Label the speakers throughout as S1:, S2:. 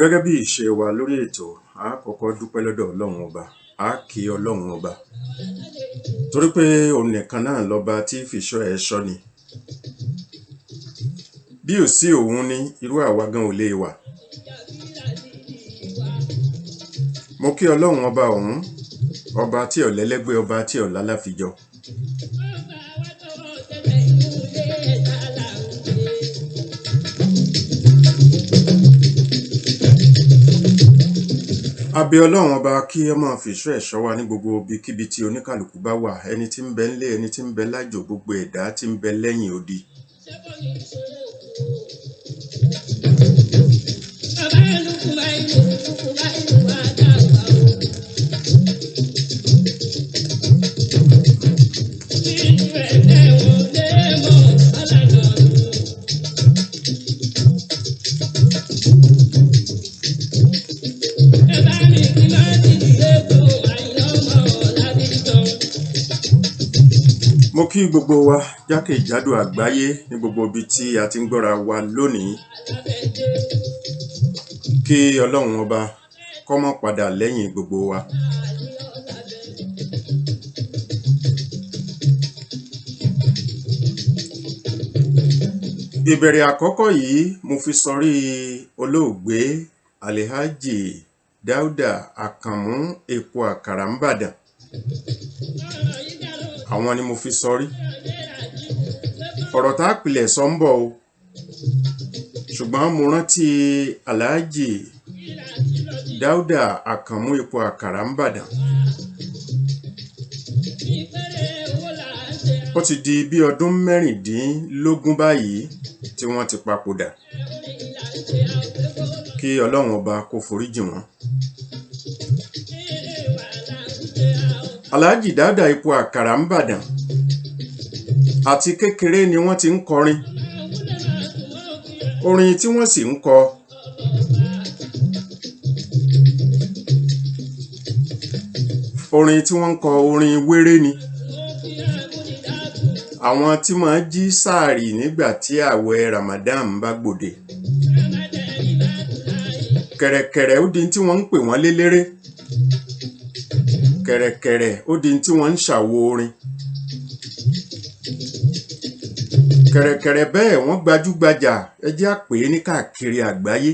S1: gẹ́gẹ́ bí ìṣe wa lórí ètò a kọ́kọ́ dúpẹ́ lọ́dọ̀ Ọlọ́run ọba a kí Ọlọ́run ọba torí pé òun nìkan náà lọ́ba tí fìṣọ́ ẹ̀ ṣọ́ ni bí ò sí òun ní irú àwa gan ò lè wà. Mo kí Ọlọ́run ọba ọ̀hún, ọba tí ò lẹ́lẹ́gbẹ́, ọba tí ò lálàfijọ. A bẹ̀ Ọlọ́run ọba kí ó máa fìṣọ́ ẹ̀ ṣọ́ wa ní gbogbo ibikíbi tí oníkàlùkù bá wà, ẹni tí ń bẹ ńlé, ẹni tí ń bẹ lájò, gbogbo ẹ̀dá tí ń bẹ lẹ́yìn odi. Mo kí gbogbo wa jákèjádò àgbáyé ní gbogbo ibi tí a ti ń gbọ́ra wa lónìí. Kí Ọlọ́run ọba kó má padà lẹ́yìn gbogbo wa. Ìbẹ̀rẹ̀ àkọ́kọ́ yìí mo fi sọrí olóògbé Alhaji Dauda Àkànmú Epo Àkàrà Ìbàdàn. Àwọn ni mo fi sọrí. Ọ̀rọ̀ tá pilẹ̀ sọ ń bọ̀ o. Ṣùgbọ́n mo rántí Alhaji Dauda Àkànmú Epo Àkàrà Ìbàdàn. Ó ti di bí ọdún 16 báyìí tí wọ́n ti papòdà. Kí Ọlọ́run ọba kó foríjì wọ́n. Alhaji Dauda Epo Àkàrà Ìbàdàn àti kékeré ni wọ́n ti ń kọrin. Orin tí wọ́n sì ń kọ orin tí wọ́n ń kọ orin wéré ni. Àwọn tí máa jí sáàrì nígbà tí àwẹ̀ Ramadan bá gbòde. Kẹ̀rẹ̀kẹ̀rẹ̀ ó di tí wọ́n ń pè wọ́n léléré. Kẹ̀rẹ̀kẹ̀rẹ̀ ó di tí wọ́n ń ṣàwo orin. Kẹ̀rẹ̀kẹ̀rẹ̀ bẹ́ẹ̀ wọ́n gbajúgbajà, ẹ jẹ́ á pè é ní káàkiri àgbáyé.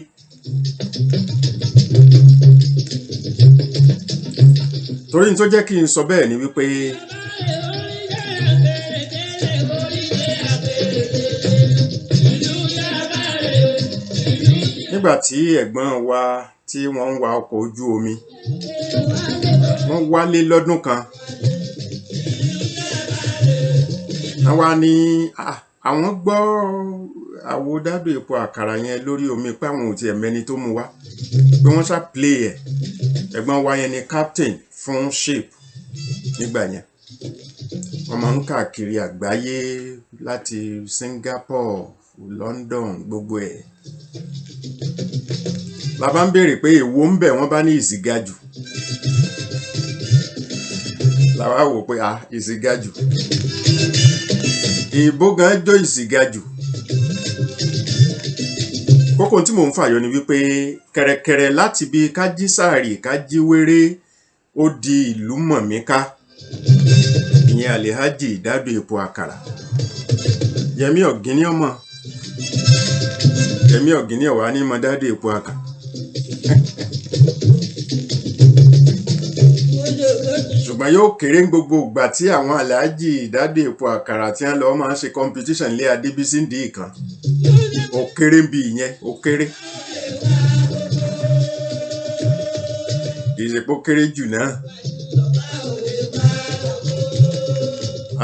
S1: Torí tó jẹ́ kí n sọ bẹ́ẹ̀ ni wípé nígbà tí ẹ̀gbọ́n wa tí wọ́n ń wa ọkọ̀ ojú omi, wọ́n wálé lọ́dún kan. Àwa ni àwọn gbọ́ àwo Dauda Epo Àkàrà yẹn lórí omi pé àwọn ò tiẹ̀ mẹ́ni tó mú wá, pé wọ́n ṣá play ẹ̀. Ẹ̀gbọ́n wa yẹn ni captain fún ship nígbà yẹn. Wọ́n máa ń káàkiri àgbáyé láti Singapore, London, gbogbo ẹ̀. Bàbá ń béèrè pé èwo ń bẹ̀, wọ́n bá ní Ìsìgájù. Làwa wò pé Ìsìgájù. Ìbò gan jọ Ìsìgájù. Kókó tí mò ń fàyọ ni wípé kẹ̀rẹ̀kẹ̀rẹ̀ láti bí kájí sáàrì kájí wéré ó di ìlú mọ̀míká. Ìyẹn Alhaji Dauda Epo Àkàrà. Yẹmí Ọ̀gíní ọmọ. Yẹmí Ọ̀gíní ọ̀wá ní mọ Dauda Epo Àkàrà. Ṣùgbọ́n yóò kéré gbogbo ìgbà tí àwọn Alhaji Dauda Epo Àkàrà tí wọ́n lọ máa ń ṣe competition lé Adébísí ndí kan. Ó kéré bí ìyẹn, ó kéré. Ìṣèpò kéré jù náà.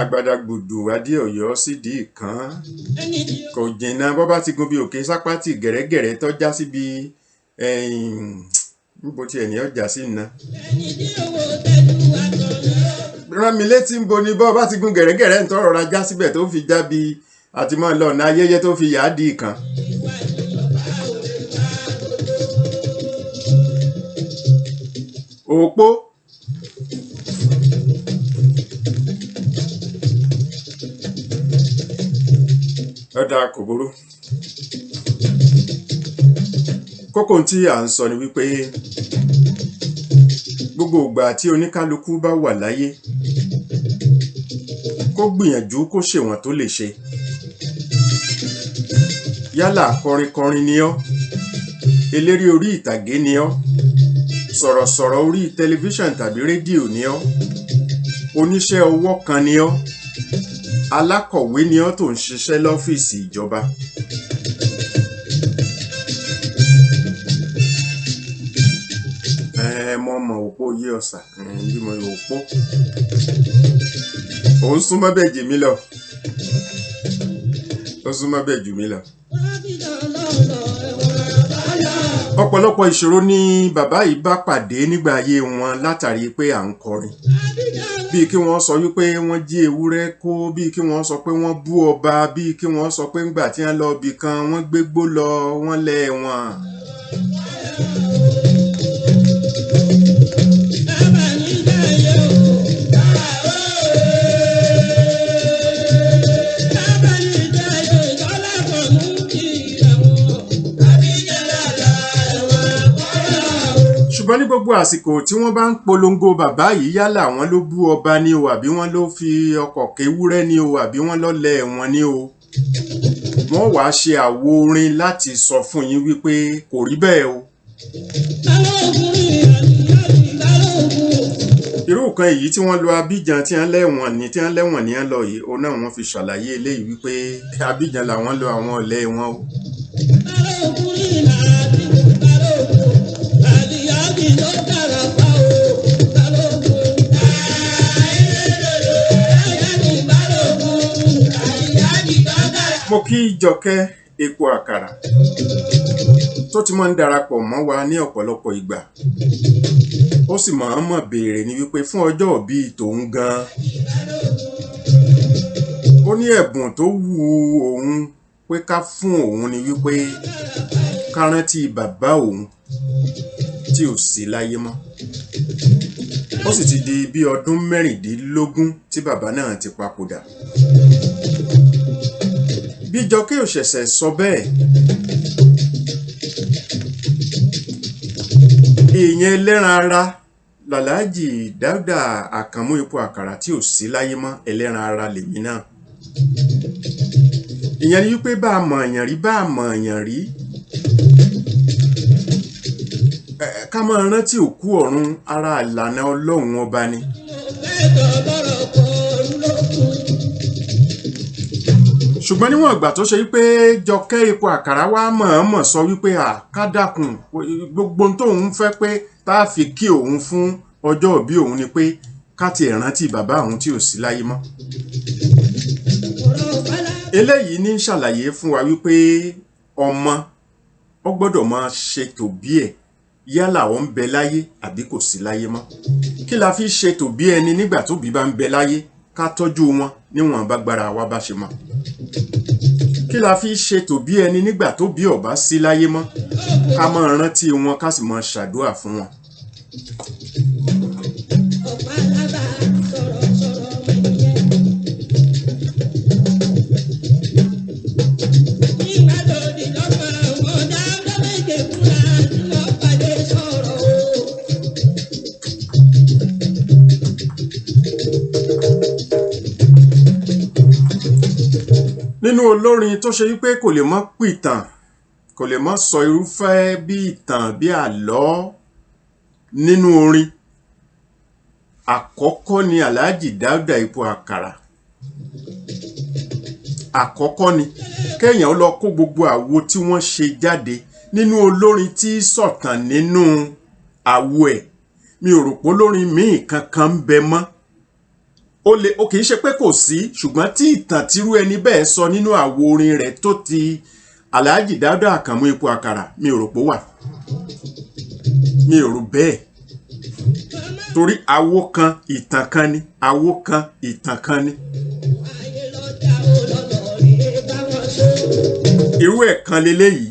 S1: Agbadagbùdù Adéọ̀yọ́ sídìí kan. Kò jìnnà bọ́ bá ti gun bí òkè Sápátì gẹ̀rẹ́gẹ̀rẹ́ tó já síbi níbo tí ẹni ọjà sí iná. Rán mi létí ń bo ni bọ́ bá ti gun gẹ̀rẹ́gẹ̀rẹ́ ń tọrọ ra já síbẹ̀ tó fi já bí àti mọ́ lọ́nà ayẹyẹ tó fi yàá di kan. Òpó ọ̀dà kò burú. kókó tí à ń sọ ni wípé gbogbo ìgbà tí oníkálukú bá wà láyé kó gbìyànjú kó ṣèwọ̀n tó lè ṣe yálà kọrinkọrin ni ọ́ eléré orí ìtàgé ni ọ́ sọ̀rọ̀sọ̀rọ̀ orí tẹlifíṣàn tàbí rédíò ni ọ́ oníṣẹ́ ọwọ́ kan ni ọ́ alákọ̀wé ni ọ́ tó ń ṣiṣẹ́ lọ́fíìsì ìjọba mo mọ̀ òpó yé ọ̀sà bí mo yọ òpó òun súnmọ́ bẹ́ẹ̀ jù mí lọ ó súnmọ́ bẹ́ẹ̀ jù mí lọ. ọ̀pọ̀lọpọ̀ ìṣòro ni bàbá yìí bá pàdé nígbà ayé wọn látàrí pé à ń kọrin bíi kí wọ́n sọ wípé wọ́n jí ewúrẹ́ kó bíi kí wọ́n sọ pé wọ́n bú ọba bíi kí wọ́n sọ pé ńgbà tí wọ́n lọ ibì kan wọ́n gbégbó lọ wọ́n lẹ̀ wọ́n. ṣùgbọ́n ní gbogbo àsìkò tí wọ́n bá ń polongo bàbá yìí yálà wọ́n ló bú ọba ni o àbí wọ́n ló fi ọkọ̀ kéwúrẹ́ ni o àbí wọ́n lọ́lẹ̀ wọn ni o wọ́n wàá ṣe àwo orin láti sọ fún yín wípé kò rí bẹ́ẹ̀ o. irú kan èyí tí wọ́n lo Abidjan tí wọ́n lẹ́wọ̀n ní tí wọ́n lẹ́wọ̀n ní wọ́n lọ yìí òun náà wọ́n fi ṣàlàyé eléyìí wípé Abidjan làwọn lo àwọn ọ̀lẹ́ wọn o. mo kí Jọkẹ́ epo àkàrà tó ti máa ń darapọ̀ mọ́ wa ní ọ̀pọ̀lọpọ̀ ìgbà ó sì máa ń mọ̀ béèrè ní wípé fún ọjọ́ ìbí tòun gan ó ní ẹ̀bùn tó wù òun pé ká fún òun ni wípé ká rántí bàbá òun tí ò sí láyé mọ́ ó sì ti di bí ọdún 16 tí bàbá náà ti papòdà. bí Jọkẹ́ ò ṣẹ̀ṣẹ̀ sọ bẹ́ẹ̀ èèyàn ẹlẹ́ran ara làlájì Dáúdà Àkànmú epo àkàrà tí ò sí láyé mọ́ ẹlẹ́ran ara lèmi náà. ìyẹn ni wípé bá a mọ̀ èèyàn rí bá a mọ̀ èèyàn rí ká máa rántí òkú ọ̀run ara ìlànà Ọlọ́run ọba ni. ṣùgbọ́n níwọ̀n ìgbà tó ṣe wípé Jọkẹ́ epo àkàrà wá mọ̀ọ́mọ̀ sọ wípé ká dákun gbogbo tóun fẹ́ pé tá a fi kí òun fún ọjọ́ ìbí òun ni pé ká ti rántí bàbá òun tí ò sí láyé mọ́. eléyìí ní ṣàlàyé fún wa wípé ọmọ ó gbọ́dọ̀ máa ṣètò bí ẹ̀ yálà ó ń bẹ láyé àbí kò sí láyé mọ́. kí la fi ṣètò bí ẹni nígbà tó bí bá ń bẹ láyé ká tọ́jú wọn níwọ̀n bágbára wa bá ṣe mọ́. kí la fi ṣètò bí ẹni nígbà tó bí ò bá sí láyé mọ́ ká máa rántí wọn ká sì máa ṣàdúrà fún wọn. nínú olórin tó ṣe wípé kò lè mọ́ pìtàn kò lè mọ́ sọ irúfẹ́ bí ìtàn bí àlọ́ nínú orin àkọ́kọ́ ni Alhaji Dáúdà epo àkàrà. àkọ́kọ́ ni kéèyàn ó lọ kó gbogbo àwo tí wọ́n ṣe jáde nínú olórin tí sọ̀tàn nínú àwo ẹ̀ mi ò rò pé olórin míì kankan ń bẹ mọ́. ó kìí ṣe pé kò sí ṣùgbọ́n tí ìtàn tírú ẹni bẹ́ẹ̀ sọ nínú àwo orin rẹ̀ tó ti Alhaji Dáúdà Àkànmú epo àkàrà mi ò rò pé wà mi ò rò bẹ́ẹ̀ torí àwo kan ìtàn kan ni àwo kan ìtàn kan ni. irú ẹ̀ kan leléyìí.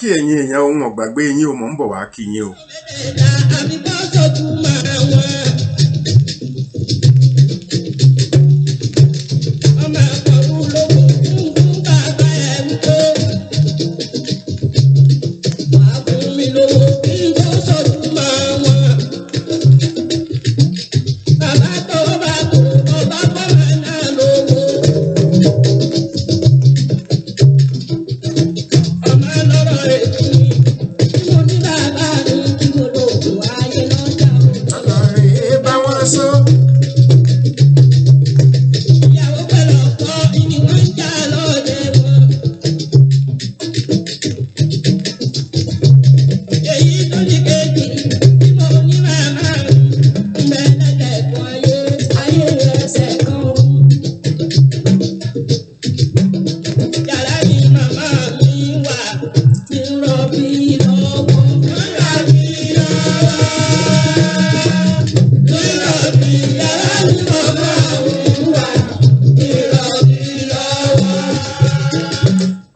S1: kí ẹ̀yin èèyàn ohun ọ̀gbàgbé yín o mọ̀ ń bọ̀ wá kí yín o.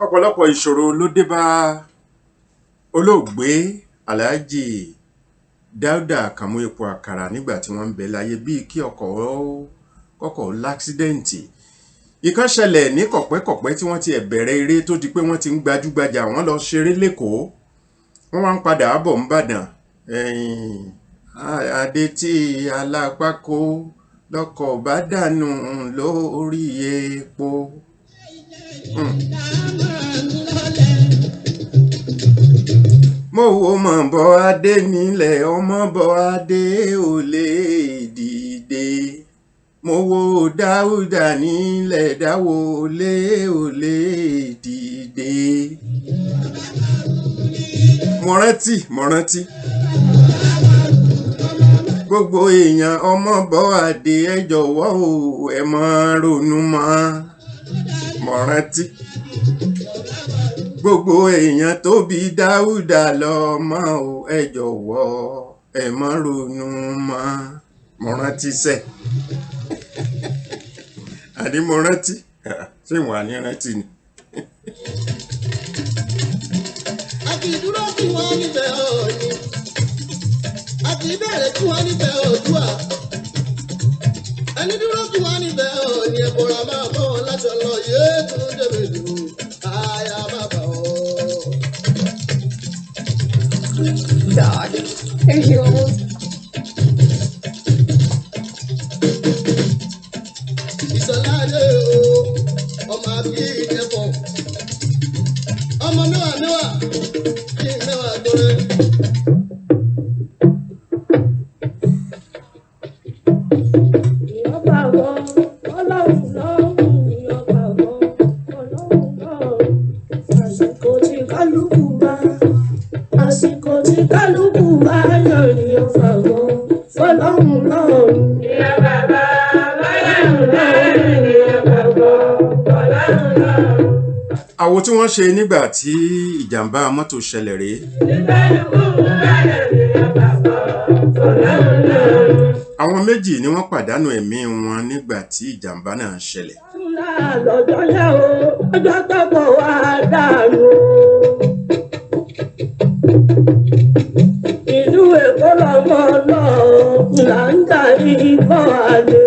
S1: ọ̀pọ̀lọpọ̀ ìṣòro ló dé bá olóògbé Alhaji Dáúdà Kàmú Epo Àkàrà nígbà tí wọ́n ń bẹ láyé, bíi kí ọkọ̀ láksidẹ̀ǹtì. Ìkan ṣẹlẹ̀ ní kọ̀pẹ́kọ̀pẹ́ tí wọ́n ti bẹ̀rẹ̀ eré tó di pé wọ́n ti ń gbajúgbajà, wọ́n lọ ṣeré lÉkòó, wọ́n wá ń padà bọ̀ ń bàdàn. Adé tí alápákó lọ́kọ̀ bá dànù lórí epo. Mo wo mọ̀ bọ́ adé nílẹ̀, ọmọ bọ́ adé ò lè dìde. Mo wo Dáúdà nílẹ̀, dáwò lé ò lè dìde. Mo rántí gbogbo èèyàn, ọmọ bọ́ adé ẹ jọ̀wọ́ o, ẹ má ronú mọ́. Mo rántí gbogbo èèyàn tó bí Dáúdà lọ́mọ o, ẹ jọ̀wọ́ ẹ má ronú mọ́. Mo rántí sẹ́ àní mo rántí ṣé wà ní rántí ni.
S2: Àti dúró kí wọ́n níbẹ̀ òní, àti ìbẹ̀rẹ̀ kí wọ́n níbẹ̀ Oòduà. Ẹni dúró kí wọ́n níbẹ̀ òní, ẹ̀bùrà máa bọ̀ wọn láti ọlọ́ yéé tún débè jù àyà bàbá o.
S3: God, thank you.
S2: Ìsọ̀láyé o, ọmọ àbí ìdẹ́fọ̀, ọmọ mẹ́wàá kí mẹ́wàá gbọ́rẹ́.
S3: Àsìkò tí kálukú bá yàn ní ọ̀fàgọ́ fọlọ́hún lọ́rùn. Ìyá bàbá báyọ̀ lọ́rùn ní ọ̀fàgọ́ fọlọ́hún lọ́rùn.
S1: Àwo tí wọ́n ṣe nígbà tí ìjàmbá mọ́tò ṣẹlẹ̀ rèé.
S3: Kálukú bá yàn ní ọ̀fàgọ́ fọlọ́hún lọ́rùn.
S1: Àwọn méjì ni wọ́n pàdánù ẹ̀mí wọn nígbà tí ìjàmbá náà ṣẹlẹ̀.
S3: Lọ́jọ́ yá o, ọjọ́ tọ́pọ̀ wá dànù. Ìlú Èkó lọ́mọ náà là ń darí bọ́ àlè.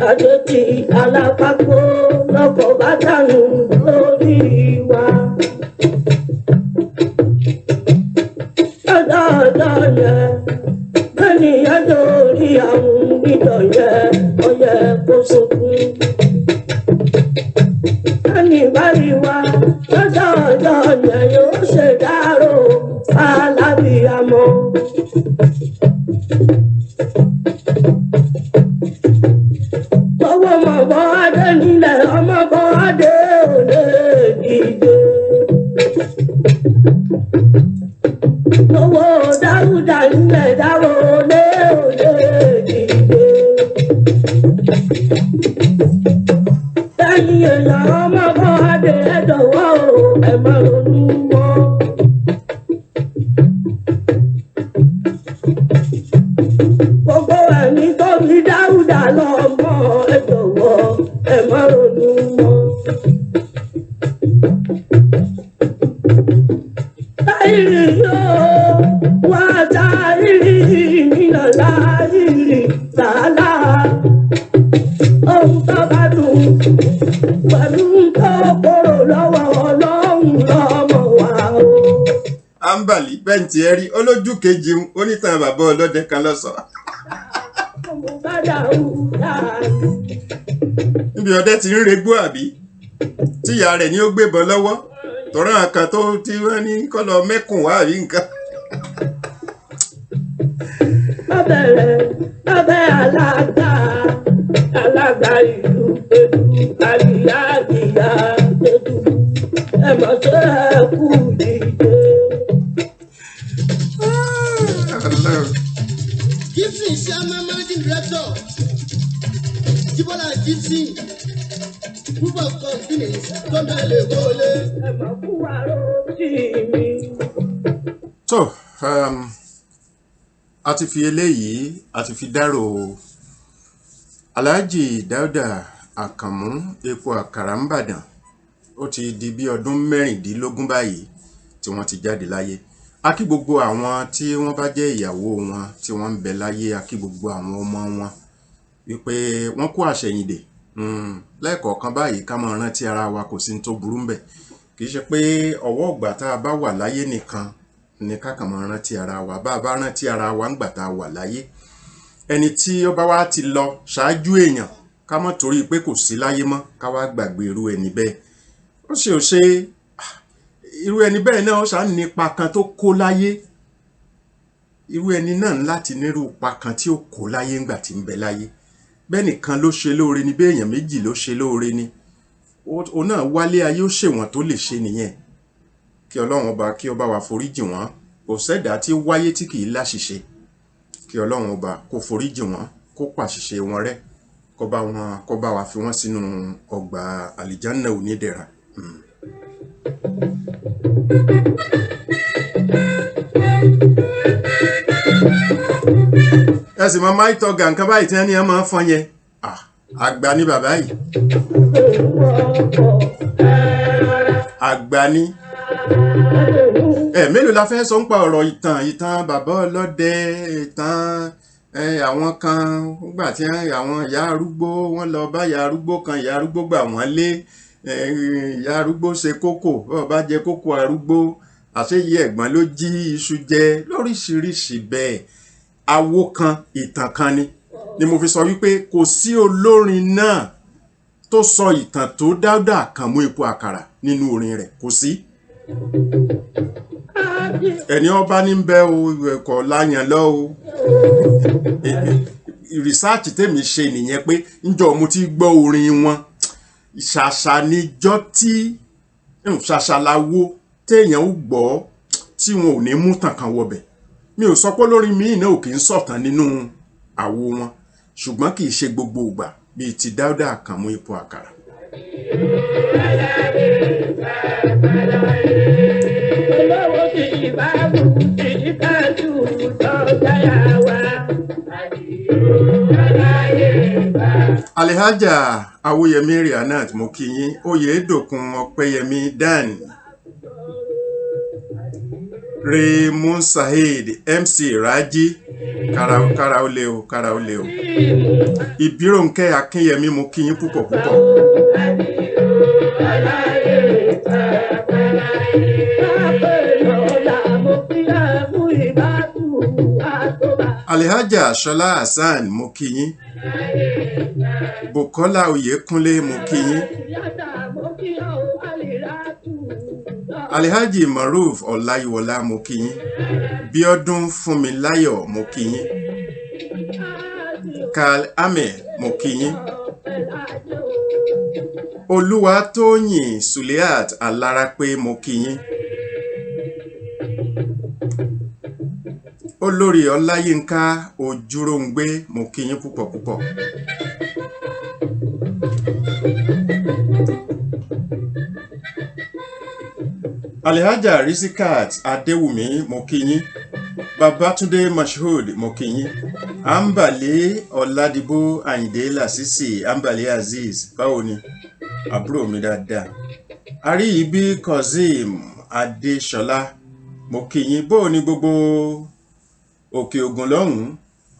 S3: Àjèjì alápákó lọ́kọ̀ bá dànù lórí wa. Ọjọ́ yẹn bẹ́ẹ̀ni yẹn lórí àwọn ìdọ̀ yẹn ọyẹ kó sókun. Ẹni báyìí wá lọ́jọ́ yẹn yóò ṣe dárò alábìyamọ. Owó mọ̀ bọ́ adé nílẹ̀, ọmọ bọ́ adé ò lè dìde. Owó Dáúdà nílẹ̀, dáwò lé ò lè dìde. Lẹ́yìn èèyàn ọmọ bọ́ adé ẹ jọ̀wọ́ o, ẹ má ronú mọ́. Gbogbo ẹ̀mí tó bí Dáúdà lọ́mọ ẹ jọ̀wọ́ ẹ má ronú mọ́. Táyìrì yóò wá táyìrì nínú láyìrì tààlà. Ohun tó bá dùn pẹ̀lú tó kóró lọ́wọ́ Ọlọ́run lọ́mọ wa o.
S1: Ambali bẹ́ǹtì ẹ̀rí olójú kejì onítàn bàbá ọlọ́dẹ kan lọ́sọ̀.
S3: Ọmọ bá dàrú láàrin.
S1: Níbi ọdẹ ti ń regbó àbí tíyà rẹ̀ ni ó gbébọn lọ́wọ́ tọ́rọ àkàn tó tí wọ́n ní kọ́lọ mẹ́kùn wá àbí nǹkan.
S3: Ọbẹ̀ alága ìlú Èdù àríyáàgìyà Èdù ẹ̀mọ̀ tó ẹ̀kú dìde.
S2: Gibson Chairman Managing Director, Jibola Gibson, Group of Companies, Tọ́mẹ̀lẹ̀ Wọlé.
S3: Ẹ̀mọ̀ fún wa ló tì mí.
S1: So, a ti fi eléyìí a ti fi dárò Alhaji Dáúdà Àkànmú epo àkàrà ńbàdàn. Ó ti di bí ọdún 16 báyìí tí wọ́n ti jáde láyé. A kí gbogbo àwọn tí wọ́n bá jẹ́ ìyàwó wọn tí wọ́n ń bẹ láyé, a kí gbogbo àwọn ọmọ wọn wípé wọ́n kú àṣẹ̀yìndè. Lẹ́ẹ̀kọ̀ọ̀kan báyìí ká máa rántí ara wa, kò sí ní tó burú ńbẹ̀. Kì í ṣe pé ọwọ́ ìgbà tá a bá wà láyé nìkan ni ká kàn máa rántí ara wa. Bá a bá rántí ara wa ńgbà tá a wà láyé, ẹni tí ó bá wá ti lọ ṣáájú èèyàn ká mọ́ torí pé kò sí láyé mọ́ ká wá gbàgbé irú ẹni bẹ́ẹ̀. Ó ṣe irú ẹni bẹ́ẹ̀ náà ó ṣáà nípa kan tó kó láyé. Irú ẹni náà láti nírú ipa kan tí ó kó láyé ńgbà tí ń bẹ láyé. Bẹ́ẹ̀ nìkan ló ṣe lóore ni, bẹ́ẹ̀ èèyàn méjì ló ṣe lóore ni. Ó náà wálé ayé ó ṣèwọ̀n tó lè ṣe nìyẹn. Kí Ọlọ́run ọba kí ó bá wa foríjì wọ́n. Kò sẹ́dá tí wáyé tí kì í láṣìṣe. Kí Ọlọ́run ọba kó foríjì wọ́n, kó pàṣìṣe wọn rẹ́, kó bá wa fi wọ́n sínú ọgbà àlìjánà onídẹ̀ra. Ẹ sì mọ máì tọ́gà nǹkan báyìí tí wọ́n ní ẹ máa ń fọn yẹn. Àgbà ní bàbá yìí. Àgbà ní. Mélòó la fẹ́ sọ ń pa ọ̀rọ̀ ìtàn bàbá ọlọ́dẹ, ìtàn àwọn kan nígbà tí àwọn ìyá arúgbó wọ́n lọ bá ìyá arúgbó kan, ìyá arúgbó gbà wọ́n lé, ìyá arúgbó ṣe kókò, bọ́ọ̀ bá jẹ kókò arúgbó àṣeyí ẹ̀gbọ́n ló jí iṣu jẹ, lóríṣiríṣi bẹ́ẹ̀. Awo kan ìtàn kan ni mo fi sọ wípé kò sí olórin náà tó sọ ìtàn tó Dáúdà Àkànmú epo àkàrà nínú orin rẹ̀, kò sí. Ẹni ọba ní bẹ́ o ẹ̀kọ́ láyàn lọ o. Rìsáàtì tèmi ṣe nìyẹn pé ńjọ́ mo ti gbọ́ orin wọn, ṣàṣà níjọ́ tí ṣàṣàláwo téèyàn ó gbọ́ tí wọn ò ní mú tàn kan wọbẹ̀. Mi ò sọ pé lórí mi náà ò kì í sọ̀tàn nínú àwo wọn, ṣùgbọ́n kì í ṣe gbogbo ìgbà bíi ti Dáúdà Àkànmú epo àkàrà. Alhaja Awóyẹmí Rihanat mo kí yín, Oyèdòkun Ọpẹ́yẹmí Dan, Raymond Saheed, MC Raji, kára ó lé o. Ìbíròǹkẹ́ Akínyẹmí mo kí yín púpọ̀ púpọ̀. Alhaja Ṣọlá Hassan mo kí yín. Bùkọ́lá Oyèkúnlé mo kí yín. Alhaji Maruf Ọláyíwọlá mo kí yín. Bíọ́dún Fúnmiláyọ̀ mo kí yín. Karl Ahmed mo kí yín. Olúwatóyìn Suliat Alárápé mo kí yín. Olórí Ọláyínká Ojúróǹgbé mo kí yín púpọ̀ púpọ̀. Alhaja Risikat Adéwùmí mo kí yín. Babátúndé Mashood mo kí yín. Ambali Ọládìbò Àyìndé Lásìsì, Ambali Aziz, báwo ni? Àbúrò mi dáadáa. Àríyìbí Kazeem Adéṣọlá mo kí yín bó ní gbogbo òkè ògùn lọ́hùn-ún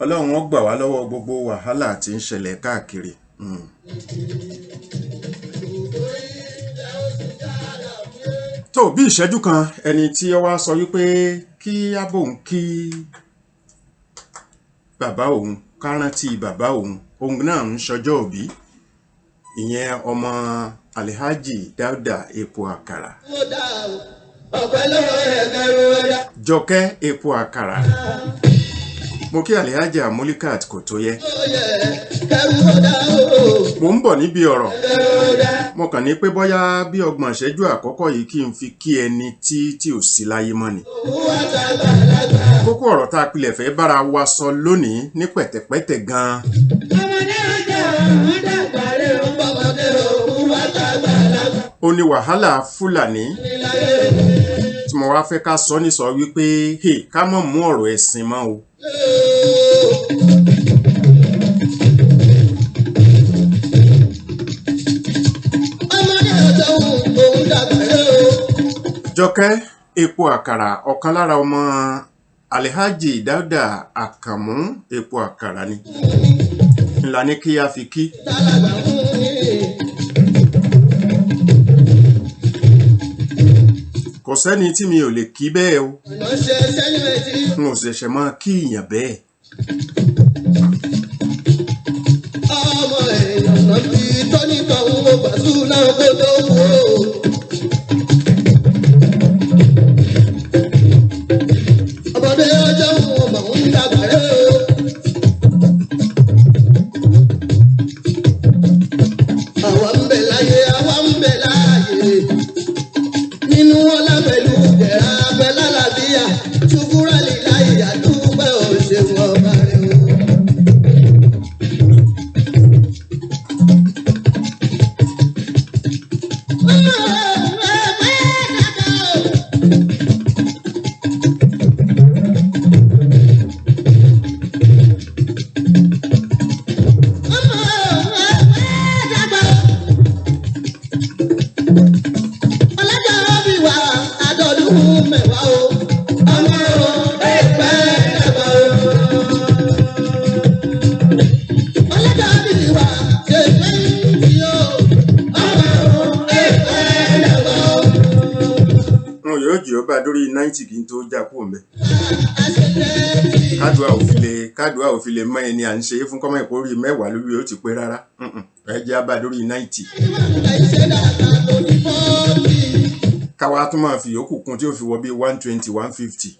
S1: ọlọ́run ó gbà wá lọ́wọ́ gbogbo wàhálà tí ń ṣẹlẹ̀ káàkiri. tó bí ìṣẹ́jú kan ẹni tí ó wá sọ wípé kí abóhùn kí bàbá òun ká rántí bàbá òun náà ń ṣọjọ́ òbí ìyẹn ọmọ Alhaji Dauda Epo Àkàrà Jọkẹ́ Epo Àkàrà mo kí Alhaja Mulikat kò tó yẹ mo ń bọ̀ níbi ọ̀rọ̀ mo kàn ní pé bóyá bí 30 ìṣẹ́jú àkọ́kọ́ yìí kí n fi kí ẹni tí ò sí láyé mọ́ ni kókó ọ̀rọ̀ tá a pilẹ̀ fẹ́ bára wa sọ lónìí ní pẹ̀tẹ̀pẹ̀tẹ̀ gan-an ó ní wàhálà Fúlàní tí mo wá fẹ́ ká sọ ní sọ wípé ká má mú ọ̀rọ̀ ẹ̀sìn mọ́ o. Jọkẹ́ Epo Àkàrà ọ̀kan lára ọmọ Alhaji Dauda Akamu Epo Àkàrà ni ńlá ní kí a fi kí. kò sẹ́ni tí mi ò lè kí bẹ́ẹ̀ o n ò ṣẹ̀ṣẹ̀ máa kí ìyàn bẹ́ẹ̀.
S2: ọmọ èèyàn náà fi tọ́nìkan wo bàtú náà kó tó wò ó. ọmọdé ọjọ́ wọn mọ̀ ń dàgbà rẹ̀ o. àwa ń bẹ láyé àwa ń bẹ láàyè nínú ọlá pẹ̀lú ìdẹ̀ra abẹ lálàbíyà ṣùkúrà lè láyé àdúgbò òṣèlú ọba rẹ̀ o.
S1: Dórí 90 kí n tó já kúrò ńbẹ̀. kádùá ò fi lè mọ ẹni à ń ṣe é fún kọ́mọ̀ ìkórè 10 lórí ó ti pé rárá ẹ jẹ́ á bá dórí 90. káwa tún máa fi yòókù kún tí ó fi wọ bí 120 150.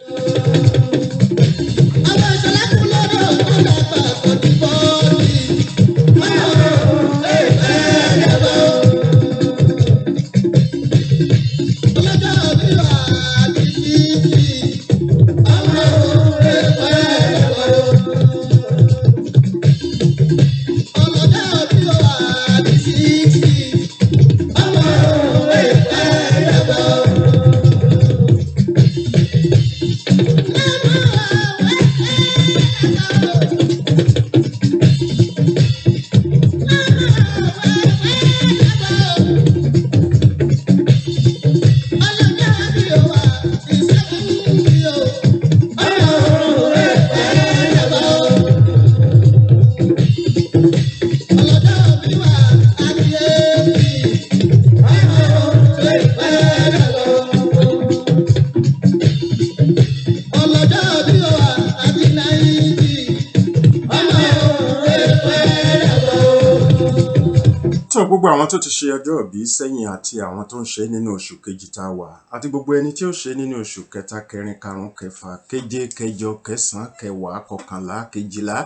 S1: gbogbo àwọn tó ti ṣe ọjọ́ ìbí sẹ́yìn àti àwọn tó ń ṣe nínú oṣù kejì tá a wà àti gbogbo ẹni tí ó ṣe nínú oṣù kẹta kẹrin karùn kẹfà keje kẹjọ kẹsàn kẹwàá kọkànlá kejìlá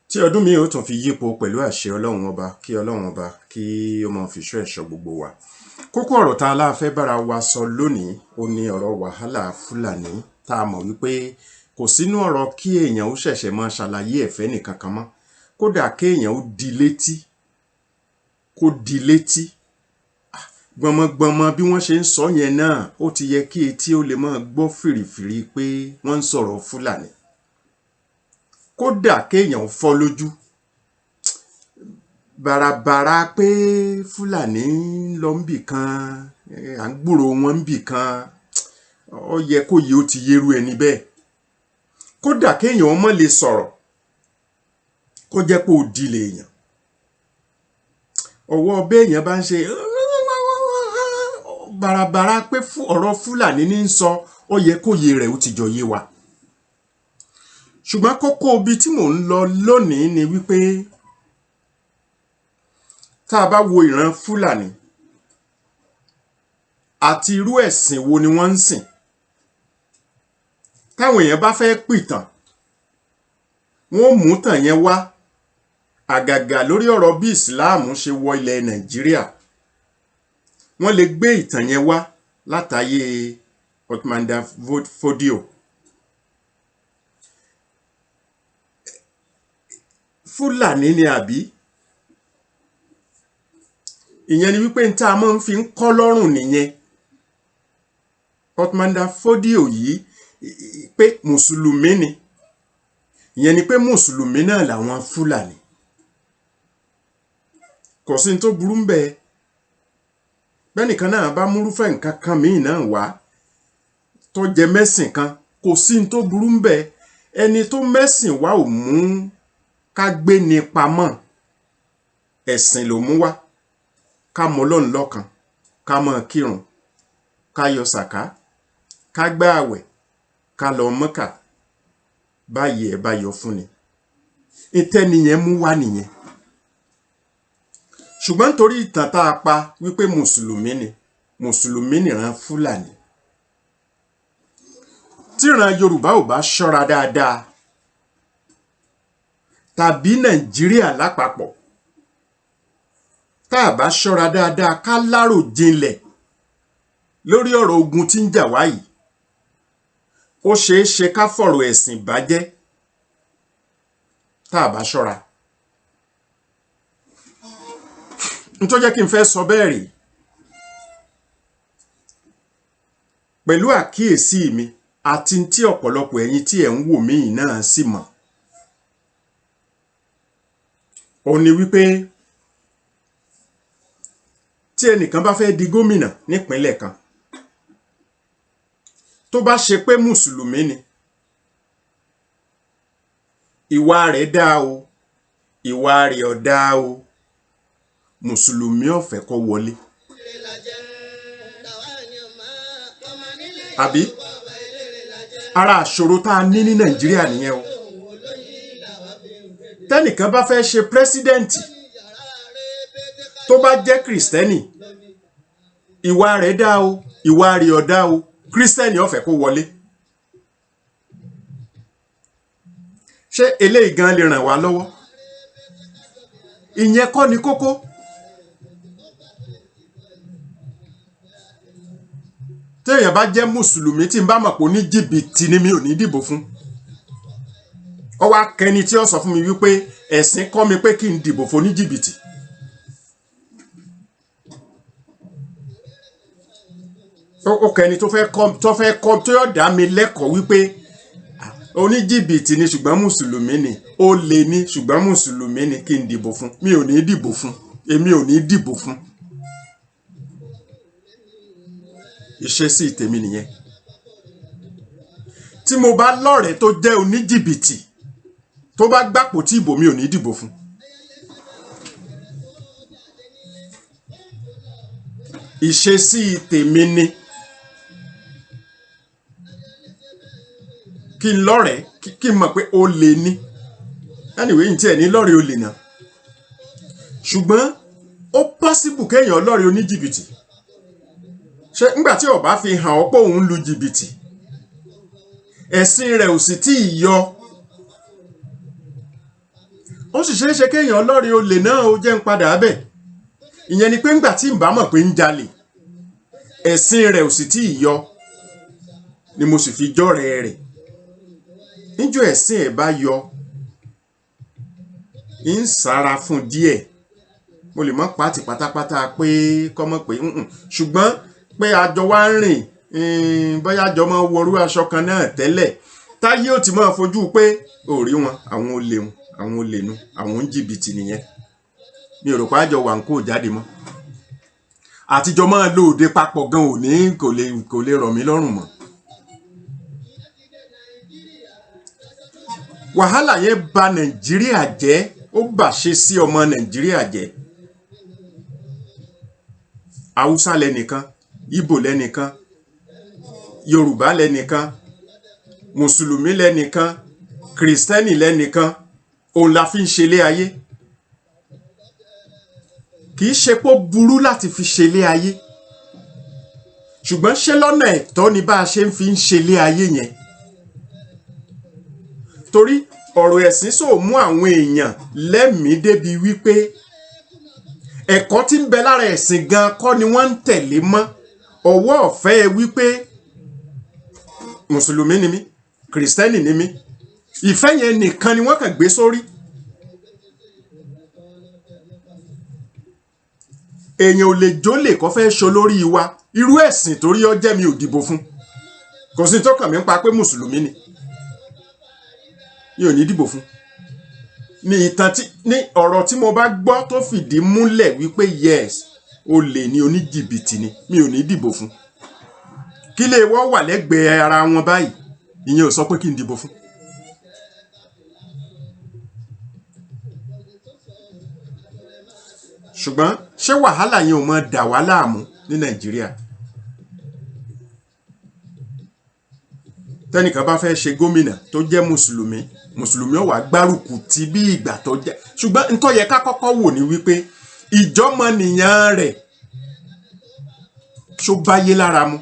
S1: tí ọdún mi ó tún fi yípo pẹ̀lú àṣẹ Ọlọ́run ọba kí ó máa fi ṣọ́ ẹ̀ṣọ́ gbogbo wa. kókó ọ̀rọ̀ tá a lá fẹ́ bára wa sọ lónìí ó ní ọ̀rọ̀ wàhálà Fúlàní tá a mọ̀ wípé kò sínú ọ̀rọ̀ kí èèyàn ó ṣẹ̀ṣẹ̀ máa ṣàlàyé ẹ̀fẹ́ nìkan kan mọ́ kódà kéèyàn ó di létí kó di létí gbọmọgbọmọ bí wọ́n ṣe ń sọ yẹn náà ó ti yẹ kí etí ó lè máa gbọ́ fìrìfìrì pé wọ́n ń sọ̀rọ̀ Fúlàní kódà kéèyàn fọ́ lójú bàràbàrà pé Fúlàní ń lọ níbì kan à ń gbúrò wọn níbì kan ó yẹ kó yìí ó ti yérú ẹni bẹ́ẹ̀ kódà kéèyàn ọmọ lè sọ̀rọ̀ kó jẹ́ pé ó dilé èèyàn ọwọ́ béèyàn bá ń ṣe bàràbàrà pé ọ̀rọ̀ Fúlàní ní ń sọ ó yẹ kó yé rẹ̀ ó ti jọ yé wa ṣùgbọ́n kókó ibi tí mò ń lọ lónìí ni wípé tá a bá wo ìran Fúlàní àti irú ẹ̀sìn wo ni wọ́n ń sìn táwọn èèyàn bá fẹ́ pìtàn wọ́n mú tàn yẹn wá àgàgà lórí ọ̀rọ̀ bí ìsìláàmù ṣe wọ ilẹ̀ Nàìjíríà wọ́n lè gbé ìtàn yẹn wá látàyè Othman Dan Fodio Fúlàní ni àbí ìyẹn ni wípé n tá a máa ń fi ń kọ́ lọ́rùn nìyẹn Othman Dan Fodio yìí pé mùsùlùmí ni ìyẹn ni pé mùsùlùmí náà làwọn Fúlàní kò sí tó burú ń bẹ bẹ́nìkan náà bá múrúfẹ́ nǹkan kan míì náà wá tó jẹ mẹ́sìn kan kò sí tó burú ń bẹ ẹni tó mẹ́sìn wá ò mú ká gbé ni pamọ́ ẹ̀sìn ló mú wá ká mọ Ọlọ́run lọ́kan ká máa kírun ká yọ sàká ká gbà àwẹ̀ ká lọ Mọ́kà báyìí ẹ̀ bá yọ fún ni ìtẹ́niyẹn mú wá nìyẹn ṣùgbọ́n nítorí ìtàn tá a pa wípé mùsùlùmí nìran Fúlàní tíran Yorùbá ò bá ṣọ́ra dáadáa tàbí Nàìjíríà lápapọ̀ tá a bá ṣọ́ra dáadáa ká lárò jinlẹ̀ lórí ọ̀rọ̀ ogun tí ń jà wá yìí ó ṣeé ṣe ká fọ̀rọ̀ ẹ̀sìn bàjẹ́ tá a bá ṣọ́ra tó jẹ́ kí n fẹ́ sọ bẹ́ẹ̀ rí pẹ̀lú àkíyèsí mi àti tí ọ̀pọ̀lọpọ̀ ẹ̀yin tí ẹ̀ ń wò mí náà sì mọ̀ ó ní wípé tí ẹnìkan bá fẹ́ di gómìnà nípínlẹ̀ kan tó bá ṣe pé mùsùlùmí ni ìwà rẹ̀ dáa o ìwà rẹ̀ ò dáa o mùsùlùmí ò fẹ́ kó wọlé àbí ara àṣòro tá a ní ní Nàìjíríà nìyẹn o tẹ́nìkan bá fẹ́ ṣe pírẹ́sídẹ́ǹtì tó bá jẹ́ kìrìsìtẹ́nì ìwà rẹ̀ dá o ìwà rẹ̀ ò dá o kìrìsìtẹ́nì ò fẹ́ kó wọlé ṣé eléyìí gan lè ràn wá lọ́wọ́ ìyẹn kọ́ ni kókó téèyàn bá jẹ́ mùsùlùmí tí n bá mọ̀ pé ní jìbìtì ni mi ò ní dìbò fún ó wá kẹni tí ó sọ fún mi wípé ẹ̀sìn kọ́ mi pé kí n dìbò fún ní jìbìtì ó kẹni tó yọ̀ dá mi lẹ́kọ̀ọ́ wípé oníjìbìtì ni ṣùgbọ́n mùsùlùmí ni ó lè ní ṣùgbọ́n mùsùlùmí ni kí n dìbò fún mi ò ní dìbò fún èmi ò ní dìbò fún ìṣesí tèmi nìyẹn tí mo bá lọ́rẹ̀ẹ́ tó jẹ́ oníjìbìtì tó bá gbàpò tí ìbò mi ò ní dìbò fún ìṣesí tèmi ni kí n lọ́rẹ̀ẹ́ kí n mọ̀ pé ó lè ní anyway n tiẹ̀ ní lọ́rẹ̀ẹ́ ó lè náà ṣùgbọ́n ó possible kéèyàn lọ́rẹ̀ẹ́ oníjìbìtì ṣé ńgbà tí ó bá fi hàn ọ́ pé òun lu jìbìtì ẹ̀sìn rẹ̀ ò sì tí ì yọ ó sì ṣeé ṣe kéèyàn lọ́rẹ̀ẹ́ olè náà ó jẹ́ ń padà bẹ̀ ìyẹn ni pé ńgbà tí n bá mọ̀ pé ń jalè ẹ̀sìn rẹ̀ ò sì tí ì yọ ni mo sì fi jọ́rẹ̀ẹ́ rẹ̀ níjọ́ ẹ̀sìn ẹ̀ bá yọ ń sára fún díẹ̀ mo lè mọ́ pàtì pátápátá pé kọ́mọ́ pé ṣùgbọ́n pé àjọ wa ń rìn bóyá àjọ máa wọrú aṣọ kan náà tẹ́lẹ̀ táyé ò ti máa fojú pé ò rí wọn àwọn olè nu àwọn ń jìbìtì nìyẹn mi ò rò pé àjọ wà ń kó jáde mọ́ àtijọ́ máa lo òde papọ̀ gan òní kò lè rọ̀ mí lọ́rùn mọ́. wàhálà yẹn bà Nàìjíríà jẹ́ ó bàṣe sí ọmọ Nàìjíríà jẹ́. Haúsá lẹ́nìkan, Ìgbò lẹ́nìkan, Yorùbá lẹ́nìkan, Mùsùlùmí lẹ́nìkan, Kìrìsìtẹ́nì lẹ́nìkan, òun la fi ń ṣe ilé ayé. Kì í ṣe pé ó burú láti fi ṣe ilé ayé, ṣùgbọ́n ṣé lọ́nà ẹ̀tọ́ ni bá a ṣe ń fi ń ṣe ilé ayé yẹn. Torí ọ̀rọ̀ ẹ̀sìn sò mú àwọn èèyàn lẹ́mìí débi wípé ẹ̀kọ́ tí ń bẹ lára ẹ̀sìn gan kọ́ ni wọ́n ń tẹ̀lé mọ́. Ọwọ́ ọ̀fẹ́ wípé Mùsùlùmí ni mí, Kìrìsìtẹ́nì ni mí, ìfẹ́ yẹn nìkan ni wọ́n kàn gbé sórí. Èèyàn ò lè jólè kó fẹ́ ṣo lórí wa, irú ẹ̀sìn torí ó jẹ́ mi ò dìbò fún. Kò sí tó kàn mí pa pé Mùsùlùmí ni mi ò ní dìbò fún. Ní ìtàn ní ọ̀rọ̀ tí mo bá gbọ́ tó fìdí múlẹ̀ wípé yes olè ni oníjìbìtì ni mi ò ní dìbò fún. Kí lè wọ́n wà lẹ́gbẹ̀ẹ́ ara wọn báyìí ìyẹn ò sọ pé kí n dìbò fún. Ṣùgbọ́n ṣé wàhálà yẹn ò mọ dà wá láàmú ní Nàìjíríà? Tẹ́nìkan bá fẹ́ ṣe gómìnà tó jẹ́ Mùsùlùmí ó wá gbárùkù ti bí ìgbà tó jẹ́. Ṣùgbọ́n n tó yẹ ká kọ́kọ́ wò ní wípé ìjọmọnìyàn rẹ̀ ṣó báyé lára mu.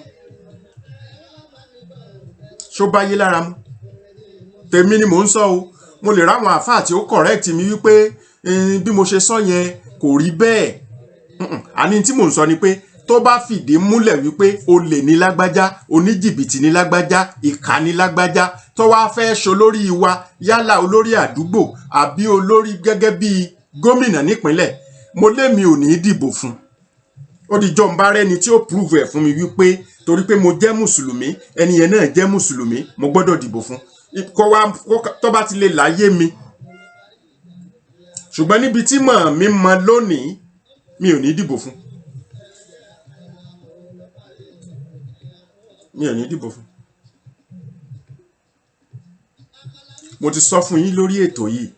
S1: Ṣó báyé lára mu. Tèmi ni mò ń sọ o. Mo lè ráwọn àfáà tí ó correct mi wípé bí mo ṣe sọ yẹn kò rí bẹ́ẹ̀. Àní tí mò ń sọ ni pé tó bá fìdí múlẹ̀ wípé olè ní lágbájá, oníjìbìtì ní lágbájá, ìkà ní lágbájá, tó wá fẹ́ ṣo lórí wa yálà olórí àdúgbò àbí olórí gẹ́gẹ́ bí gómìnà nípínlẹ̀, mo lémi ò ní dìbò fún. Ó di jọ́ ń bá rẹ́ni tí ó prove ẹ̀ fún mi wípé torí pé mo jẹ́ Mùsùlùmí ẹni yẹn náà jẹ́ Mùsùlùmí mo gbọ́dọ̀ dìbò fún. Tó bá ti lè láyé mi. Ṣùgbọ́n níbi tí mọ̀ mi mọ lónìí mi ò ní dìbò fún. Mi ò ní dìbò fún. Mo ti sọ fún yín lórí ètò yìí.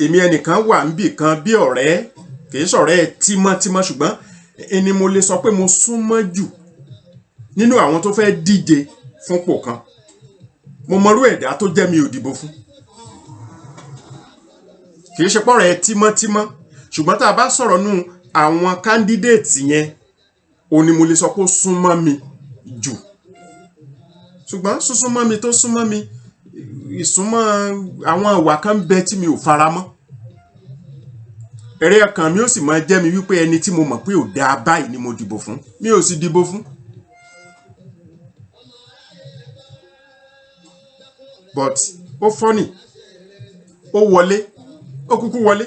S1: Èmi ẹnìkan wà níbì kan bí ọ̀rẹ́, kìí ṣọ̀rẹ́ tímọ́tímọ́ ṣùgbọ́n ẹni mo lè sọ pé mo súnmọ́ jù nínú àwọn tó fẹ́ díje fúnpò kan. Mo mọrú ẹ̀dá tó jẹ́ mi ò dìbò fún. Kìí ṣe pọ̀rẹ́ tímọ́tímọ́ ṣùgbọ́n tá a bá sọ̀rọ̀ nú àwọn candidate yẹn ó ní mo lè sọ pé ó súnmọ́ mi jù. Ṣùgbọ́n súnmọ́ mi tó súnmọ́ mi ìsúnmọ́ àwọn ìwà kan bẹ tí mi ò fara mọ́. Ẹ̀rẹ́ ọkàn mi ó sì máa jẹ́ mi wípé ẹni tí mo mọ̀ pé ò dáa báyìí ni mo dìbò fún mi ò sì dìbò fún. But ó funny ó wọlé ó kúkú wọlé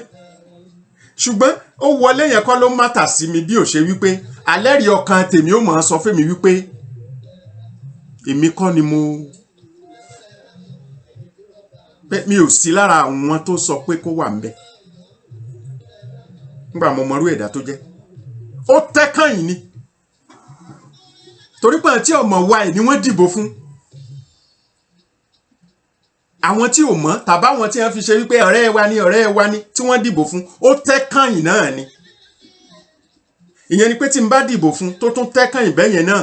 S1: ṣùgbọ́n ó wọlé yẹn kọ́ ló mátà sí mi bí ò ṣe wípé alẹ́rìí ọkàn tèmi ó máa sọ fún mi wípé èmi kọ́ ni mi ò sí lára àwọn tó sọ pé kó wà ńbẹ̀ nígbà mo mọrú ẹ̀dá tó jẹ́. Ó tẹ́kàn yìí ni torí pé tí ọmọ wa ẹ̀ ni wọ́n dìbò fún. Àwọn tí ò mọ̀ tàbá wọn tí wọ́n fi ṣe wípé ọ̀rẹ́ wa ni tí wọ́n dìbò fún ó tẹ́kàn yìí náà ni. Ìyẹn ni pé tí n bá dìbò fún tó tún tẹ́kàn yìí bẹ́yẹn náà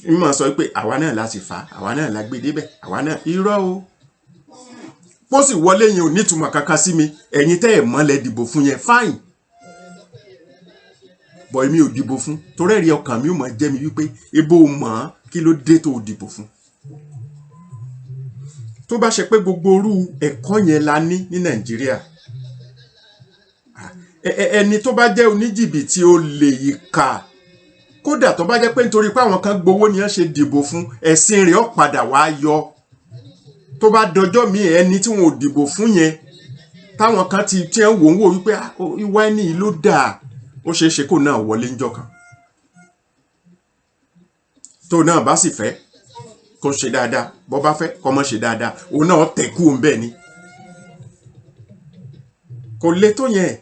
S1: mi máa sọ pé àwa náà láti fà á àwa náà la gbé débẹ̀ àwa náà irọ́ o. Bó sì wọlé yẹn ò nítumọ̀ kankan sí mi ẹ̀yin tẹ́ ẹ̀ mọ́ lẹ dìbò fún yẹn fine. Bọ̀ èmi ò dìbò fún torí ẹ̀rí ọkàn mi ò mọ̀ jẹ́ mi wípé ebo mọ̀ kí ló dé tó dìbò fún. Tó bá ṣe pé gbogbo orú ẹ̀kọ́ yẹn la ní Nàìjíríà ẹni tó bá jẹ́ oníjìbìtì olè ìkà kódà tó bá jẹ́ pé nítorí pé àwọn kan gbowó ni wọ́n ṣe dìbò fún ẹ̀sìn rẹ̀ ó padà wá yọ. Tó bá dọjọ́ mi ẹni tí wọn ò dìbò fún yẹn táwọn kan ti tí ń wò ń wò wípé ìwà ẹni yìí ló dáa ó ṣeé ṣe kó náà wọlé ńjọ́ kan. Tó náà bá sì fẹ́ kó ṣe dáadáa bó bá fẹ́ kó má ṣe dáadáa òun náà tẹ̀kú ń bẹ́ẹ̀ ni. kò le tó yẹn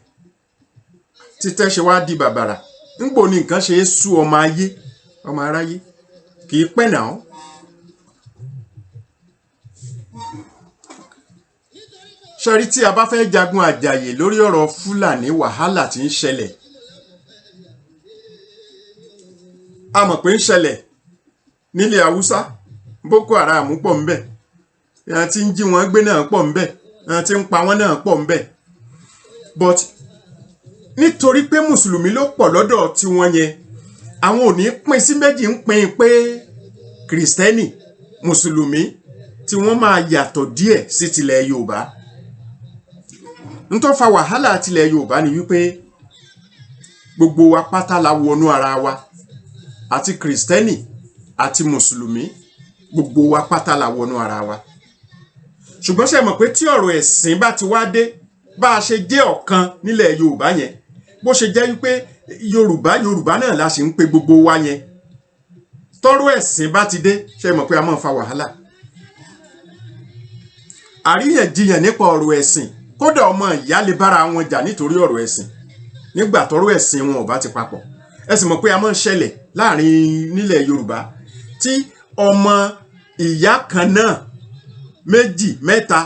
S1: títẹ́ ṣe wá di bàbàrà ńgbò ní nǹkan ṣe é sú ọmọ ayé ọmọ aráyé kì í pẹ́ náà. ṣẹ́rí tí a bá fẹ́ jagun àjàyè lórí ọ̀rọ̀ Fúlàní wàhálà tí ń ṣẹlẹ̀ a mọ̀ pé ń ṣẹlẹ̀ nílẹ̀ Haúsá Boko Haram pọ̀ ńbẹ̀ àwọn tí ń jí wọn gbé náà pọ̀ ńbẹ̀ àwọn tí ń pa wọn náà pọ̀ ńbẹ̀ but nítorí pé mùsùlùmí ló pọ̀ lọ́dọ̀ tí wọ́n yẹn àwọn ò ní pín sí méjì ń pín pé kìrìsìtẹ́nì mùsùlùmí tí wọ́n máa yàtọ̀ díẹ̀ sí tilẹ̀ Yorùbá ń tó fa wàhálà tilẹ̀ Yorùbá ni wípé gbogbo wa pátá la wọnú ara wa àti kìrìsìtẹ́nì àti mùsùlùmí gbogbo wa pátá la wọnú ara wa ṣùgbọ́n ṣe mọ̀ pé tí ọ̀rọ̀ ẹ̀sìn bá ti wá dé bá a ṣe jẹ́ ọ̀kan nílẹ̀ Yorùbá yẹn bó ṣe jẹ́ wípé Yorùbá náà la ṣe ń pe gbogbo wa yẹn tọ́rọ̀ ẹ̀sìn bá ti dé ṣe mọ̀ pé a máa fa wàhálà àríyànjiyàn nípa ọ̀rọ̀ ẹ̀sìn kódà ọmọ ìyá lè bára wọn jà nítorí ọ̀rọ̀ ẹ̀sìn nígbà tọ́rọ̀ ẹ̀sìn wọn ò bá ti papọ̀ ẹ sì mọ̀ pé a máa ń ṣẹlẹ̀ láàrin nílẹ̀ Yorùbá tí ọmọ ìyá kan náà méjì mẹ́ta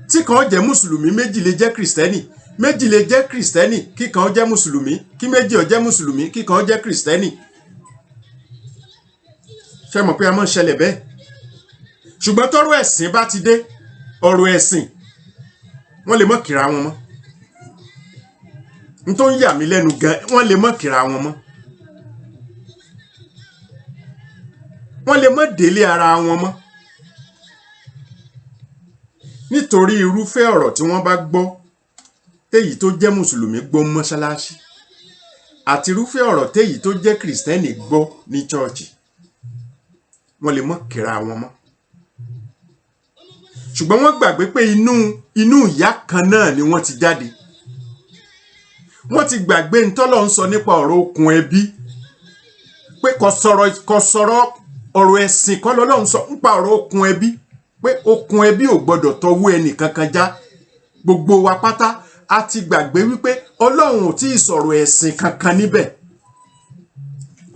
S1: tí kan jẹ́ mùsùlùmí méjì lè jẹ́ kìrìsìtẹ́nì méjì lè jẹ́ kìrìsìtẹ́nì kí kan jẹ́ mùsùlùmí kí méjì ó jẹ́ mùsùlùmí kí kan jẹ́ kìrìsìtẹ́nì ṣe mọ̀ pé a máa ń ṣẹlẹ̀ bẹ́ẹ̀ ṣùgbọ́n tọ́rọ̀ ẹ̀sìn bá ti dé ọ̀rọ̀ ẹ̀sìn wọ́n lè mọ̀ kíra wọn mọ́ n tó ń yà mí lẹ́nu gan wọ́n lè mọ̀ kíra wọn mọ́ wọ́n lè mọ̀ délé ara wọn mọ́ nítorí irúfẹ́ ọ̀rọ̀ tí wọ́n bá gbọ́ téyì tó jẹ́ mùsùlùmí gbọ́ mọ́ṣáláṣí àti irúfẹ́ ọ̀rọ̀ téyì tó jẹ́ kìrìsìtẹ́nì gbọ́ ní chọ́ọ̀chì wọ́n lè mọ̀ kíra wọn mọ́ ṣùgbọ́n wọ́n gbàgbé pé inú ìyá kan náà ni wọ́n ti jáde wọ́n ti gbàgbé ntọ́lọ́ ń sọ nípa ọ̀rọ̀ okùn ẹbí pé kò sọ̀rọ̀ ọ̀rọ̀ ẹ̀sìn kọ́ lọ́lọ́run sọ nípa ọ̀rọ̀ okùn ẹbí pé okùn ẹbí ò gbọ́dọ̀ tọwọ́ ẹnì kankan já gbogbo wa pátá a ti gbàgbé wípé Ọlọ́run ò tí ì sọ̀rọ̀ ẹ̀sìn kankan níbẹ̀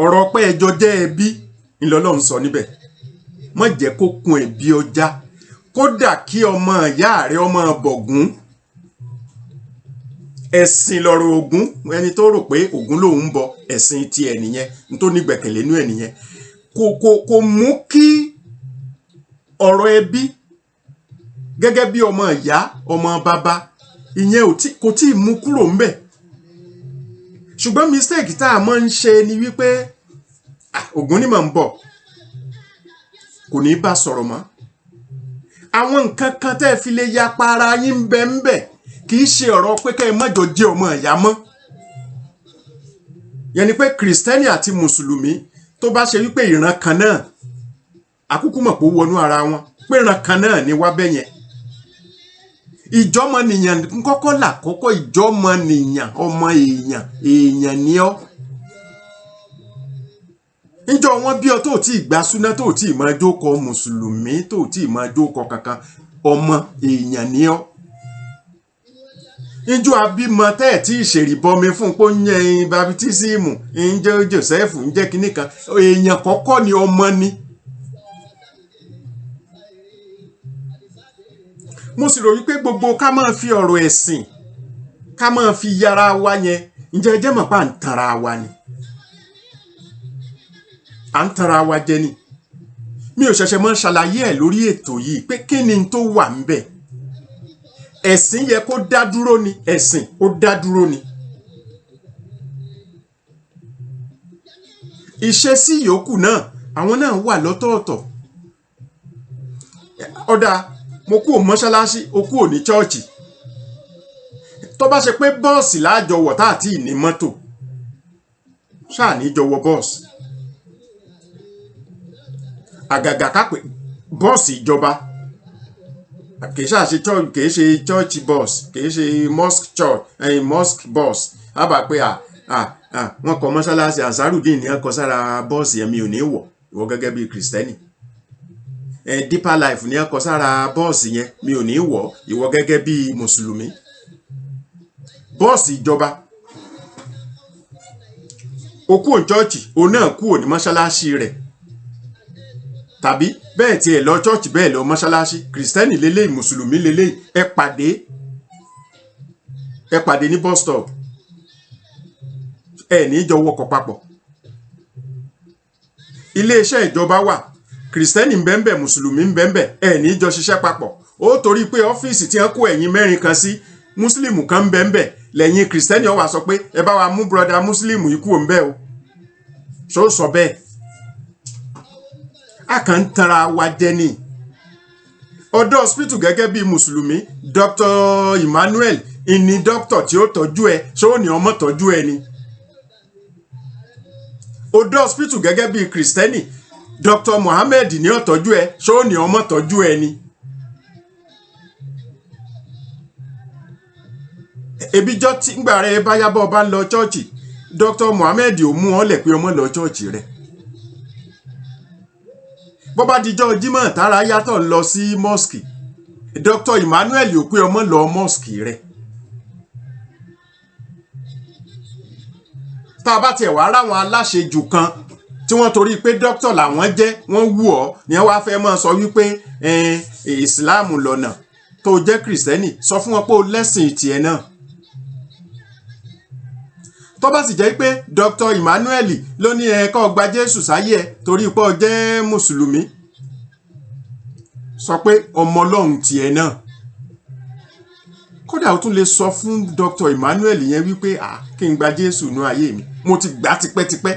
S1: ọ̀rọ̀ pé ẹjọ́ jẹ́ ẹbí ńlọ́lọ́run sọ níbẹ̀ má jẹ́ kó kun ẹbí ọjà kódà kí ọmọ ìyá rẹ ọmọ bọ̀gún ẹ̀sìn lọ́rọ̀ Ògún ẹni tó rò pé Ògún lòun ń bọ ẹ̀sìn ti ẹ̀ nìyẹn tó ní gbẹ̀kẹ̀lé nú ẹ̀ nìyẹn kò mú kí ọ̀rọ̀ ẹbí gẹ́gẹ́ bí ọmọ ìyá ọmọ bàbá ìyẹn kò tí ì mú kúrò ńbẹ̀ ṣùgbọ́n mistake tá a máa ń ṣe ni wípé Ògún ni mà ń bọ̀ kò ní bá sọ̀rọ̀ mọ́ àwọn nǹkan kan tẹ́ fi lè yapa ara yín ń bẹ kì í ṣe ọ̀rọ̀ pé kẹ́ ẹ mọ́jọ jẹ́ ọmọ ìyá mọ́ yẹn ni pé kìrìsìtẹ́nì àti mùsùlùmí tó bá ṣe wípé ìran kan náà àkúkú mọ̀ pé ó wọnú ara wọn pé ìran kan náà ni wá bẹ́yẹn ìjọmọnìyàn kọ́kọ́ làkọ́kọ́ ìjọmọnìyàn ọmọ èèyàn ni ọ́ níjọ́ wọn bí ọ tó tí ì gba súná tó tí ì máa jókòó mùsùlùmí tó tí ì máa jókòó kankan ọmọ èèyàn ni ọ́ níjọ́ abímọ tẹ́ẹ̀ tí ìṣèrìbọmi fún pé ó ń yẹ baptísímù ń jẹ́ Joseph ń jẹ́ kinní kan èèyàn kọ́kọ́ ni ọmọ ni. mo sì rò wípé gbogbo ká máa fi ọ̀rọ̀ ẹ̀sìn ká máa fi yára wa yẹn ǹjẹ́ ẹ jẹ́ mọ̀ pa à ń tanra wa ni à ń tanra wa jẹ ni mi ò ṣẹ̀ṣẹ̀ mọ́ ṣàlàyé ẹ̀ lórí ètò yìí pé kí ni tó wà ń bẹ̀ ẹ̀sìn yẹ kó dá dúró ni ẹ̀sìn ó dá dúró ni ìṣesí yòókù náà àwọn náà wà lọ́tọ̀ọ̀tọ̀ ọ̀dà mo kú mọ́ṣáláṣí o kú ní chọ́ọ̀chì tó bá ṣe pé bọ́ọ̀sì láàjọwọ̀ tá àti ìní mọ́tò ṣáà ní jọwọ́ bọ́ọ̀sì àgàgà kápẹ́ bọ́ọ̀sì ìjọba kìí ṣe church bus kìí ṣe mosque bus àbá pé wọn kọ mọ́ṣáláṣí Ansarudeen ní ẹ̀kọ́ sára bọ́ọ̀sì ẹ̀mí ò ní wọ̀ ìwọ gẹ́gẹ́ bí kìrìsìtẹ́nì Deeper Life ní ẹ̀kọ́ sára bọ́ọ̀sì yẹn mi ò ní wọ̀ ìwọ gẹ́gẹ́ bí mùsùlùmí bọ́ọ̀sì ìjọba ó kúrò ní chọ́ọ̀chì òun náà kúrò ní mọ́ṣáláṣí rẹ̀ tàbí bẹ́ẹ̀ tí ẹ lọ chọ́ọ̀chì bẹ́ẹ̀ lọ mọ́ṣáláṣí kìrìsìtẹ́nì lélẹ́yìí mùsùlùmí lélẹ́yìí ẹ pàdé ní bus stop ẹ ní jọ wọkọ̀ papọ̀ iléeṣẹ́ ìjọba wà kìrìsìtẹ́nì ń bẹ́ẹ̀ mùsùlùmí ń bẹ́ẹ̀ ẹ ní jọ ṣiṣẹ́ papọ̀ ó torí pé ọ́fíìsì tí wọ́n kó ẹ̀yin mẹ́rin kan sí mùsùlùmí kan ń bẹ́ẹ̀ lẹ́yìn kìrìsìtẹ́nì ó wá sọ pé ẹ bá wa mú brọ́dà mùsùlùmí yìí kúrò ń bẹ́ẹ̀ o ṣó sọ bẹ́ẹ̀ a kàn ń tanra wa jẹ ni ọ̀dọ̀ hospital gẹ́gẹ́ bí mùsùlùmí Dr. Emmanuel ìní dókítà tí ó tọ́jú ẹ ṣó ní ọmọ tọ́jú ẹ ni ọ̀dọ̀ hospital gẹ́gẹ́ bí kìrìsìtẹ́nì Dr. Mohammed ní ó tọ́jú ẹ ṣó ní ọmọ tọ́jú ẹ ni ebíjọ́ tí ń gbà rẹ báyábọ̀ bá ń lọ chọ́ọ̀chì Dr. Mohammed ò mú ọ lẹ̀ pé ọmọ lọ chọ́ọ̀chì rẹ̀ bó bá dijọ́ Jímọ̀ tára yàtọ̀ lọ sí mosque Dr. Emmanuel ò pé ọmọ lọ mosque rẹ̀ tá a bá tiẹ̀ wá ráwọn aláṣejù kan tí wọ́n torí pé dókítà làwọn jẹ́ wọ́n wù ọ́ ni wọ́n wá fẹ́ máa sọ wípé ìsìláàmù lọ́nà tó jẹ́ kìrìsìtẹ́nì sọ fún wọn pé o lẹ́sìn tiẹ̀ náà tó bá sì jẹ́ pé Dr. Emmanuel ló ní kó gba Jésù sáyé ẹ torí pé ó jẹ́ mùsùlùmí sọ pé ọmọ Ọlọ́run tiẹ̀ náà kódà ó tún lè sọ fún Dr. Emmanuel yẹn wípé kí n gba Jésù nú ayé mi mo ti gbà tipẹ́tipẹ́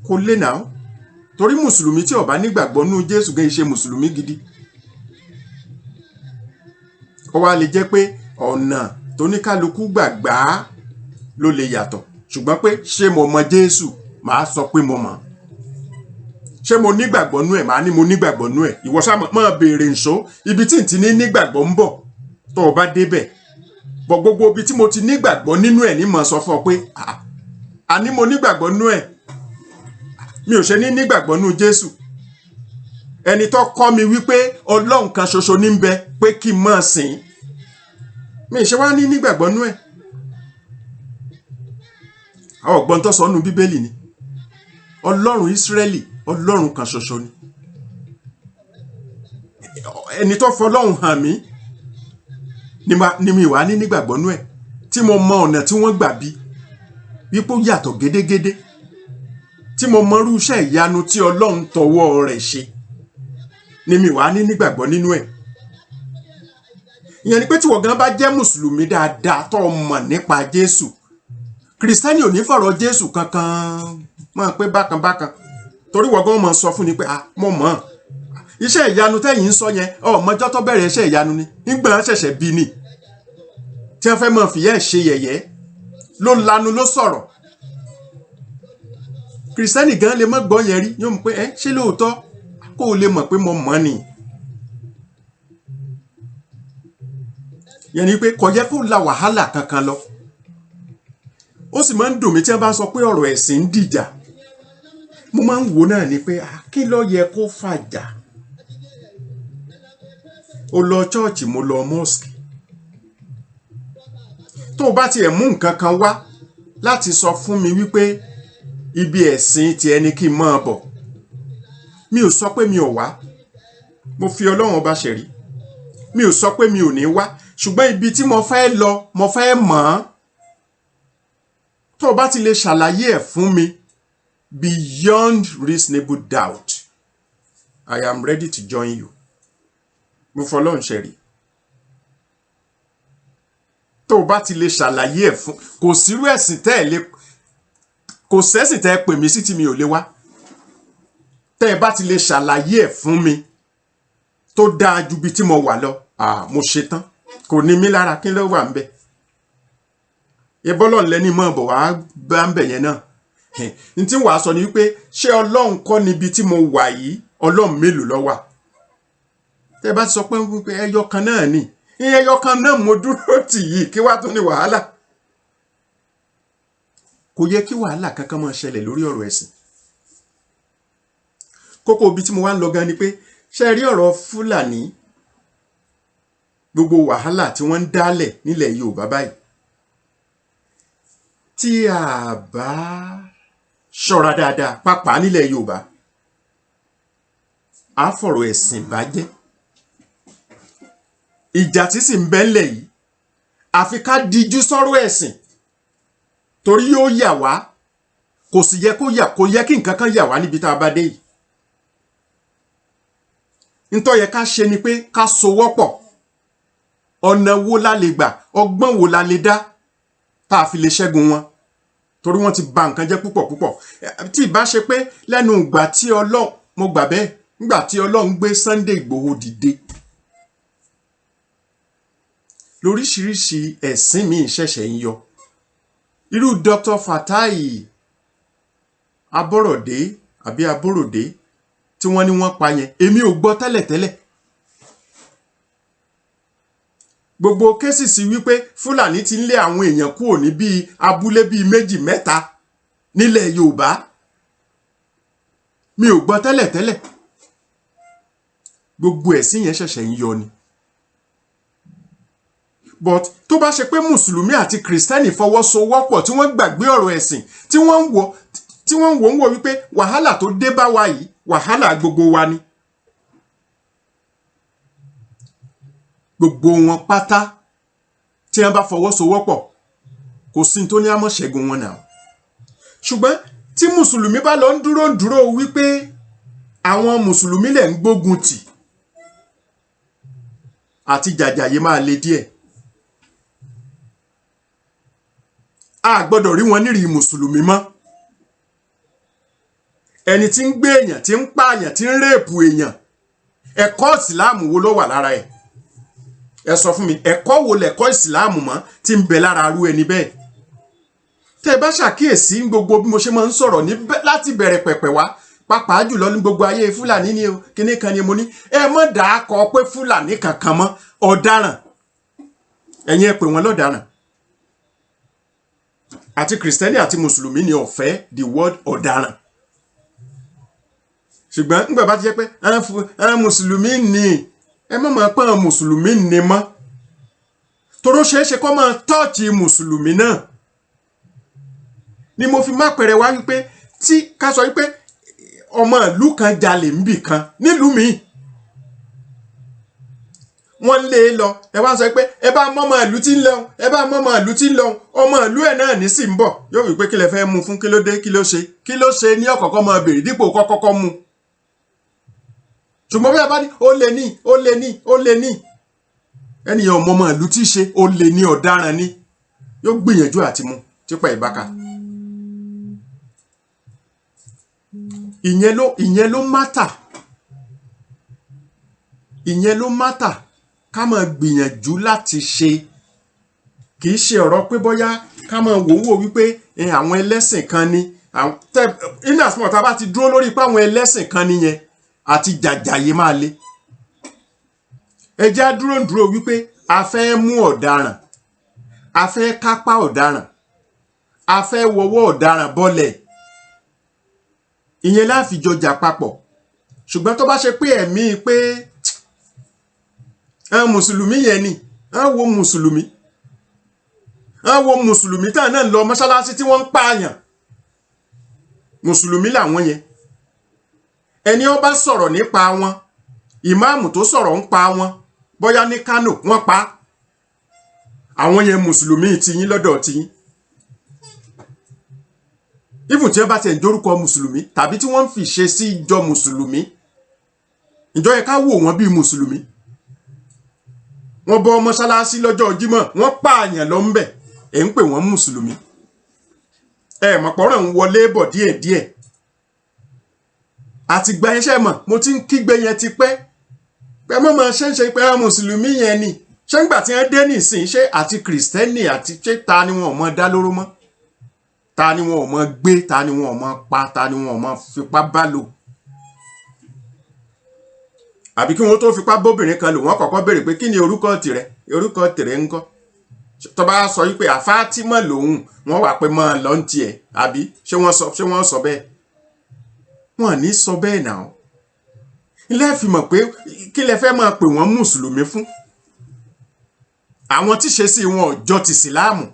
S1: kò lè náà torí mùsùlùmí tí ó bá nígbàgbọ́ nú Jésù gan ṣe mùsùlùmí gidi ó wá lè jẹ́ pé ọ̀nà tóníkálukú gbàgbà ló lè yàtọ̀ ṣùgbọ́n pé ṣé mo mọ Jésù màá sọ pé mo mọ̀ ṣé mo nígbàgbọ́ nú ẹ̀ màá ní mo nígbàgbọ́ nú ẹ̀ ìwọ ṣá máa béèrè nṣó ibi tí n ti ní nígbàgbọ́ ń bọ̀ tó o bá débẹ̀ bọ̀ gbogbo ibi tí mo ti nígbàgbọ́ nínú ẹ̀ ní mọ̀ sọ fún ọ pé àní mo nígbàgbọ́ nú ẹ̀ mi ò ṣe ní nígbàgbọ́ nú Jésù ẹni tó kọ́ mi wípé Ọlọ́run kan ṣoṣo ní ń bẹ pé kí n máa sìn mi ṣe wá ní nígbàgbọ́ nú ẹ̀ ọgbọ́n tó sọ nú Bíbélì ni Ọlọ́run Ísírẹ́lì Ọlọ́run kan ṣoṣo ni ẹni tó fọlọ́run hàn mí ni mi wà ní nígbàgbọ́ nú ẹ̀ tí mo mọ ọ̀nà tí wọ́n gbà bí wípé ó yàtọ̀ gédégédé tí mo mọrú iṣẹ́ ìyanu tí Ọlọ́run tọwọ́ rẹ̀ ṣe ni mi wà ní nígbàgbọ́ nínú ẹ̀ ìyẹn ni pé tí wọ́n gan bá jẹ́ mùsùlùmí dáadáa tó mọ̀ nípa Jésù kìrìsìtẹ́nì ò ní fọ̀rọ̀ Jésù kankan mọ̀ pé bákan bákan torí wọ́n gan mọ̀ sọ fún ni pé mo mọ̀ iṣẹ́ ìyanu tẹ́yìn ń sọ yẹn ọmọjọ́ tó bẹ̀rẹ̀ iṣẹ́ ìyanu ni nígbà ṣẹ̀ṣẹ̀ bí ni tí wọ́n fẹ́ mọ̀ fìyẹ́ ṣe yẹ̀yẹ́ ló lanu ló sọ̀rọ̀ kìrìsìtẹ́nì gan lè mọ́ gbọ́ yẹn rí yóò mọ̀ pé ṣé lóòótọ́ kó o lè mọ̀ pé mo mọ̀ ni yẹn ni pé kò yẹ kó la wàhálà kankan lọ ó sì máa ń dùn mí tí wọ́n bá sọ pé ọ̀rọ̀ ẹ̀sìn ń dìjà mo máa ń wò náà ni pé kí ló yẹ kó fàjà o lọ chọ́ọ̀chì mo lọ mọ́ọ̀sì tó o bá tiẹ̀ mú nǹkan kan wá láti sọ fún mi wípé ibi ẹ̀sìn ti ẹni kí n máa bọ̀ mi ò sọ pé mi ò wá mo fi Ọlọ́run ọba ṣẹ̀rí mi ò sọ pé mi ò ní wá ṣùgbọ́n ibi tí mo fẹ́ lọ mo fẹ́ mọ̀ ọ́n tó o bá ti lè ṣàlàyé ẹ̀ fún mi beyond reasonable doubt I am ready to join you mo fọlọ́run ṣẹ̀rí tó o bá ti lè ṣàlàyé ẹ̀ fún kò sírú ẹ̀sìn tẹ́ ẹ̀ lè kò sẹ́sìn tẹ́ ẹ pè mí sí tí mi ò lè wá tẹ́ ẹ bá ti lè ṣàlàyé ẹ̀ fún mi tó dáa ju bí tí mo wà lọ mo ṣetán kò ní mí lára kí ló wà ń bẹ ìbọ́lọ̀ lẹ́ni mọ́ bọ̀ wá bá ń bẹ̀ yẹn náà n tí wàá sọ ni wípé ṣé Ọlọ́run kọ́ níbi tí mo wà yìí Ọlọ́run mélòó ló wà tẹ́ bá ti sọ pé ẹyọ kan náà ni ẹyọ kan náà mo dúró tì yìí kí wàá tún ní wàhálà kò yẹ kí wàhálà kankan máa ṣẹlẹ̀ lórí ọ̀rọ̀ ẹ̀sìn kókó ibi tí mo wá ń lọ gan ni pé ṣe rí ọ̀rọ̀ Fúlàní gbogbo wàhálà tí wọ́n ń dálẹ̀ nílẹ̀ Yorùbá báyìí tí a bá ṣọ́ra dáadáa pàápàá nílẹ̀ Yorùbá á fọ̀rọ̀ ẹ̀sìn bàjẹ́. Ìjà tí sì ń bẹ ńlẹ̀ yìí àfi ká dijú sọ́rọ̀ ẹ̀sìn torí yóò yà wá, kò sì yẹ kó yẹ kí nǹkan kan yà wá níbi tá a bá dé yìí. Ntó yẹ ká ṣe ni pé ká sowọ́pọ̀. Ọ̀nà wo la lè gbà, ọgbọ́n wo la lè dá tá a fi lè ṣẹ́gun wọn, torí wọ́n ti bà nǹkan jẹ́ púpọ̀ púpọ̀. Tí ìbá ṣe pé lẹ́nu ìgbà tí Ọlọ́run, mo gbà bẹ́ẹ̀, nígbà tí Ọlọ́run gbé Sunday Igboho dìde, lóríṣiríṣi ẹ̀sìn míì ṣẹ̀ṣẹ̀ ń yọ. Irú Dr. Fatai Aborode àbí Aborode tí wọ́n ní wọ́n pa yẹn, èmi ò gbọ́ tẹ́lẹ̀tẹ́lẹ̀. Gbogbo kéṣìṣì wípé Fúlàní ti ń lé àwọn èèyàn kúrò ní bíi abúlé bíi 2 mẹ́ta nílẹ̀ Yorùbá, mi ò gbọ́ tẹ́lẹ̀tẹ́lẹ̀. Gbogbo ẹ̀sìn yẹn ṣẹ̀ṣẹ̀ ń yọ ni. But tó bá ṣe pé Mùsùlùmí àti Kìrìsìtẹ́nì fọwọ́sowọ́pọ̀ tí wọ́n gbàgbé ọ̀rọ̀ ẹ̀sìn, tí wọ́n ń wò wípé wàhálà tó dé bá wa yìí wàhálà gbogbo wa ni. Gbogbo wọn pátá tí wọ́n bá fọwọ́sowọ́pọ̀ kò sí tó ní àmọ́ ṣẹ́gun wọn náà. Ṣùgbọ́n tí Mùsùlùmí bá lọ ń dúró wípé àwọn Mùsùlùmí lẹ̀ ń gbógun tì, àti jàjàyé máa le díẹ̀. A gbọ́dọ̀ rí wọn nírìí Mùsùlùmí mọ́. Ẹni tí ń gbé èèyàn, tí ń pààyàn, tí ń rèpù èèyàn, ẹ̀kọ́ ìsìláàmù wo ló wà lára ẹ̀? Ẹ sọ fún mi, ẹ̀kọ́ wo lẹ̀kọ́ ìsìláàmù mọ́ tí ń bẹ lára arú ẹni bẹ́ẹ̀? Tẹ́ bá ṣàkíyèsí gbogbo bí mo ṣe máa ń sọ̀rọ̀ ní láti bẹ̀rẹ̀ pẹ̀pẹ̀ wá, pàápàá jùlọ ní gbogbo ayé Fúlàní ni o, kíní kan ni mo ní, ẹ mọ́ dàákọ pé Fúlàní kankan mọ́, ọ̀daràn. Ẹ̀yin ẹ pè wọ́n lọ́daràn. Àti Kìrìsìtẹ́nì àti Mùsùlùmí ni ọ̀fẹ́ the word ọ̀daràn. Ṣùgbọ́n nígbà bá ti jẹ́ pé àwọn Mùsùlùmí ni, ẹ má máa pé àwọn Mùsùlùmí ni mọ́. Toró ṣeéṣe kó máa tọ́ọ̀tì Mùsùlùmí náà. Ni mo fi má pẹ̀rẹ̀ wá wípé tí ká sọ wípé ọmọ ìlú kan jalè níbì kan nílùú mi, wọ́n lé e lọ, ẹ wá sọ pé ẹ bá mọ́mọ ìlú tí ń lọ, ẹ bá mọ́mọ ìlú tí ń lọ, ọmọ ìlú ẹ̀ náà ní sì ń bọ̀, yóò wí pé kí lẹ fẹ́ mú fún, kí ló dé, kí ló ṣe ní ọ̀kọ̀ọ̀kan máa béèrè dípò kọ́kọ́kọ́ mú. Ṣùgbọ́n bí a bá ní ó lé ní ẹnìyàn ọmọ ìlú tí ṣe ó lé ní, ọ̀daràn ni, yóò gbìyànjú àti mú típa ìbáka. Ìyẹn ló mátà ká máa gbìyànjú láti ṣe. Kì í ṣe ọ̀rọ̀ pé bóyá ká máa wò wípé àwọn ẹlẹ́sìn kan ni, in as much tá bá ti dúró lórí pé àwọn ẹlẹ́sìn kan nìyẹn àti jàjàyé máa le. Ẹ jẹ́ á dúró wípé a fẹ́ mú ọ̀daràn, a fẹ́ kápá ọ̀daràn, a fẹ́ wọwọ́ ọ̀daràn bọ́lẹ̀. Ìyẹn la fi jọ jà papọ̀. Ṣùgbọ́n tó bá ṣe pé ẹ̀mí pé àwọn Mùsùlùmí yẹn ni, àwọn Mùsùlùmí tán náà lọ mọ́ṣáláṣí tí wọ́n ń pààyàn, Mùsùlùmí làwọn yẹn. Ẹni ó bá sọ̀rọ̀ nípa wọn, ìmáàmù tó sọ̀rọ̀ ń pa wọn, bóyá ní Kánò wọ́n pa, àwọn yẹn Mùsùlùmí tiyín lọ́dọ̀ tiyín. Even tí wọ́n bá ti ń jórúkọ Mùsùlùmí tàbí tí wọ́n ń fi ṣe sí ìjọ Mùsùlùmí, ìjọ yẹ ká wò wọ́n bí Mùsùlùmí. Wọ́n bọ́ mọ́ṣáláṣí lọ́jọ́ Jímọ̀, wọ́n pààyàn lọ ń bẹ̀, ẹ̀ ń pè wọ́n Mùsùlùmí. Ẹ mọ̀ pọ́nrọ̀ ń wọlé bọ̀ díẹ̀díẹ̀. Àti gba iṣẹ́ mọ̀, mo ti ń kígbe yẹn ti pẹ́. Pé mọ́ máa ṣe pé àwọn Mùsùlùmí yẹn ni. Ṣé ńgbà tí wọ́n dé nìsín, ṣé àti Kìrìsìtẹ́nì àti ṣé ta ni wọn ò mọ dá lóró mọ́? Ta ni wọn ò mọ gbé, ta ni wọn ò mọ pa, ta ni wọn ò mọ fipá bá lò? Àbí kí wọ́n tó fipá bóbìnrin kan lò, wọ́n kọ́kọ́ béèrè pé kí ni orúkọ tìrẹ ńkọ́? Tó bá sọ wípé Fátímọ̀ lòun, wọ́n wà pé máa lọ ń tiẹ̀, àbí ṣé wọ́n sọ bẹ́ẹ̀? Wọ́n ní sọ bẹ́ẹ̀ náà. Ilé fi mọ̀ pé kí lẹ fẹ́ máa pè wọ́n Mùsùlùmí fún? àwọn tí ṣe sí wọn ọjọ́ ti ìsìláàmù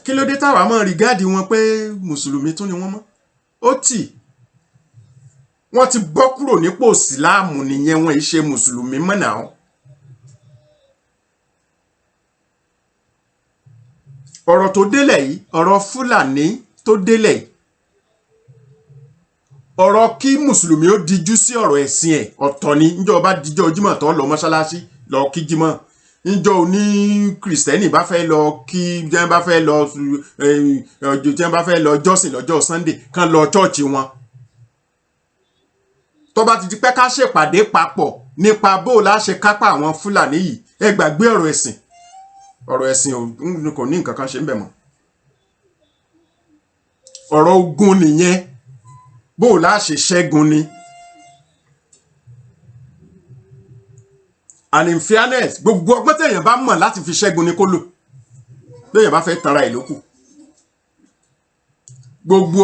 S1: kí ló dé táwa mọ́ rìgáàdì wọn pé mùsùlùmí tún ni wọ́n mọ́ ó tì wọ́n ti bọ́ kúrò nípò ìsìláàmù nìyẹn wọn ìṣe mùsùlùmí mọ́ náà. ọ̀rọ̀ tó délẹ̀ yìí ọ̀rọ̀ Fúlàní tó délẹ̀ yìí ọ̀rọ̀ kí mùsùlùmí ó dijú sí ọ̀rọ̀ ẹ̀sìn ẹ̀ ọ̀tọ̀ ni níjọ́ bá dijọ́ jímọ̀ tó lọ mọ́ṣáláṣí lọ kí jímọ̀ níjọ́ oní kìrìsìtẹ́nì bá fẹ́ lọ kí jẹ́ bá fẹ́ lọ jẹ́ bá fẹ́ lọ jọ́sìn lọ́jọ́ Sunday kan lọ chọ́ọ̀chì wọn tó bá ti di pé ká ṣèpàdé papọ̀ nípa bó la ṣe kápá àwọn Fúlàní yìí ẹ gbàgbé ọ̀rọ̀ ẹ̀sìn kò ní nǹkan kan ṣe ń bẹ̀ mọ́ ọ̀rọ̀ ogun nìyẹn bó la ṣe ṣẹ́gun ni and in fairness gbogbo ọgbọ́n tẹ̀yàn bá mọ̀ láti fi ṣẹ́gun ni kó lò lẹ́yìn bá fẹ́ tanra ẹ̀ lókù gbogbo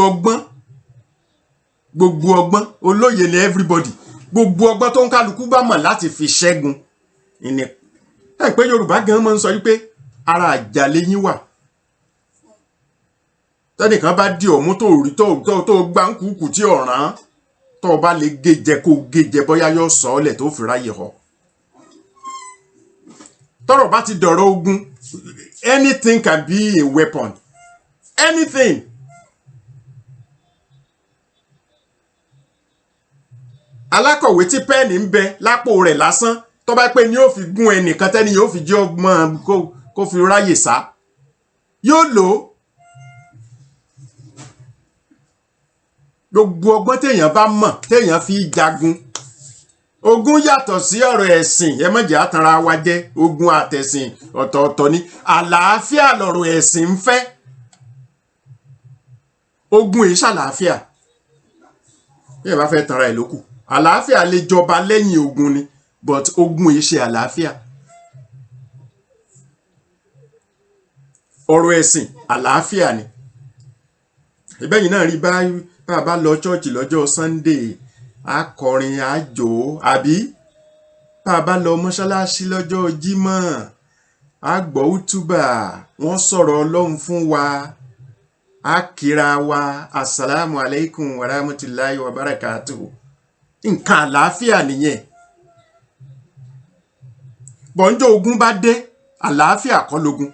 S1: ọgbọ́n olóye ni everybody gbogbo ọgbọ́n tó ń kálukú bá mọ̀ láti fi ṣẹ́gun ìní ẹ pé Yorùbá gan máa ń sọ wípé ara àjàlé yín wà tẹ́nìkan bá di ọ̀mú tó rí tó gbá ń kúkú tí ọ̀ràn tó bá lè gèjẹ kó gèjẹ bóyá yóò sọ ọ́ lẹ̀ tó fi ráyè họ tọ́rọ̀ bá ti dọ̀rọ̀ ogun anything can be a weapon anything. alákọ̀wé tí pẹ́ẹ̀nì ń bẹ lápò rẹ̀ lásán tó bá pé ní yóò fi gún ẹnìkan tẹ́ni yóò fi jẹ́ ọgbọ́n kó fi ráyè sá yóò lò ó gbogbo ọgbọ́n téèyàn bá mọ̀ téèyàn fi jagun ogun yàtọ̀ sí ọ̀rọ̀ ẹ̀sìn ẹ má jẹ́ àtàrà wa jẹ́ ogun àtẹ̀sìn ọ̀tọ̀ọ̀tọ̀ ni àlàáfíà lọ̀rọ̀ ẹ̀sìn ń fẹ́ ogun èyí ṣàlàáfíà bí ẹ bá fẹ́ tanra ẹ̀ lókù àlàáfíà lè jọba lẹ́yìn ogun ni but ogun èyí ṣe àlàáfíà ọ̀rọ̀ ẹ̀sìn àlàáfíà ni ìbẹ́yìn náà rí bá bá lọ chọ́ọ̀chì lọ́jọ́ Sunday akọrin àjò àbí bá bá lọ mọ́ṣáláṣí lọ́jọ́ Jímọ̀ àgbọ̀ útúbà wọ́n sọ̀rọ̀ Ọlọ́run fún wa akira wa assalamu alaikum wa rahmatullahi wa barakatuhu nǹkan àlàáfíà nìyẹn bọ́njọ́ ogun bá dé àlàáfíà kọ́ lógun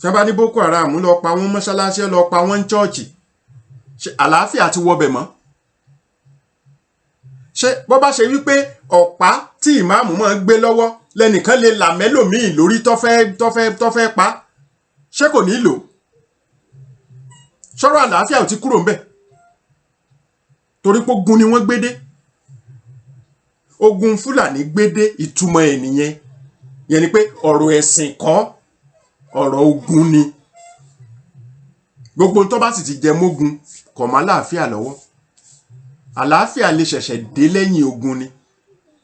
S1: sábà ní Boko Haram lọ pa wọ́n mọ́ṣáláṣí lọ pa wọ́n chọ́ọ̀chì àlàáfíà ti wọbẹ̀ mọ́ ṣé bọ́ bá ṣe wípé ọ̀pá tí ìmáàmù máa ń gbé lọ́wọ́ lẹ́nìkan lè là mẹ́lòmíì lórí tó fẹ́ pa ṣé kò ní lò ṣọ́rọ̀ àlàáfíà ò ti kúrò ń bẹ̀ torí pé ogun ni wọ́n gbédé ogun Fúlàní gbédé ìtumọ̀ ẹ̀ nìyẹn yẹn ni pé ọ̀rọ̀ ẹ̀sìn kọ́ ọ̀rọ̀ ogun ni gbogbo tó bá sì ti jẹ mógun kò má láàfíà lọ́wọ́ àlàáfíà lè ṣẹ̀ṣẹ̀ dé lẹ́yìn ogun ni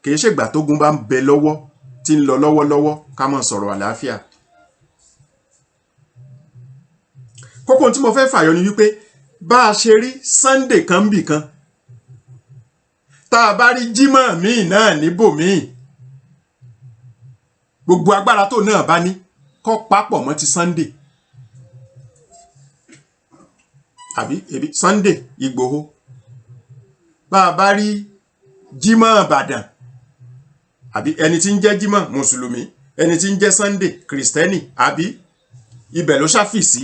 S1: kì í ṣègbà tógun bá ń bẹ lọ́wọ́ tí ń lọ lọ́wọ́lọ́wọ́ ká má sọ̀rọ̀ àlàáfíà. kókó tí mo fẹ́ fàyọ ni wípé bá a ṣe rí Sunday kan bì kan tá a bá rí Jímọ̀ míì náà níbòmíì gbogbo agbára tó náà bá ní kọ́ papọ̀ mọ́ ti Sunday àbí Sunday Ìgbòho bá a bá rí Jímọ̀ Ìbàdàn àbí ẹni tí ń jẹ́ Jímọ̀ mùsùlùmí ẹni tí ń jẹ́ Sunday kìrìsìtẹ́nì àbí ibẹ̀ ló ṣàfìsí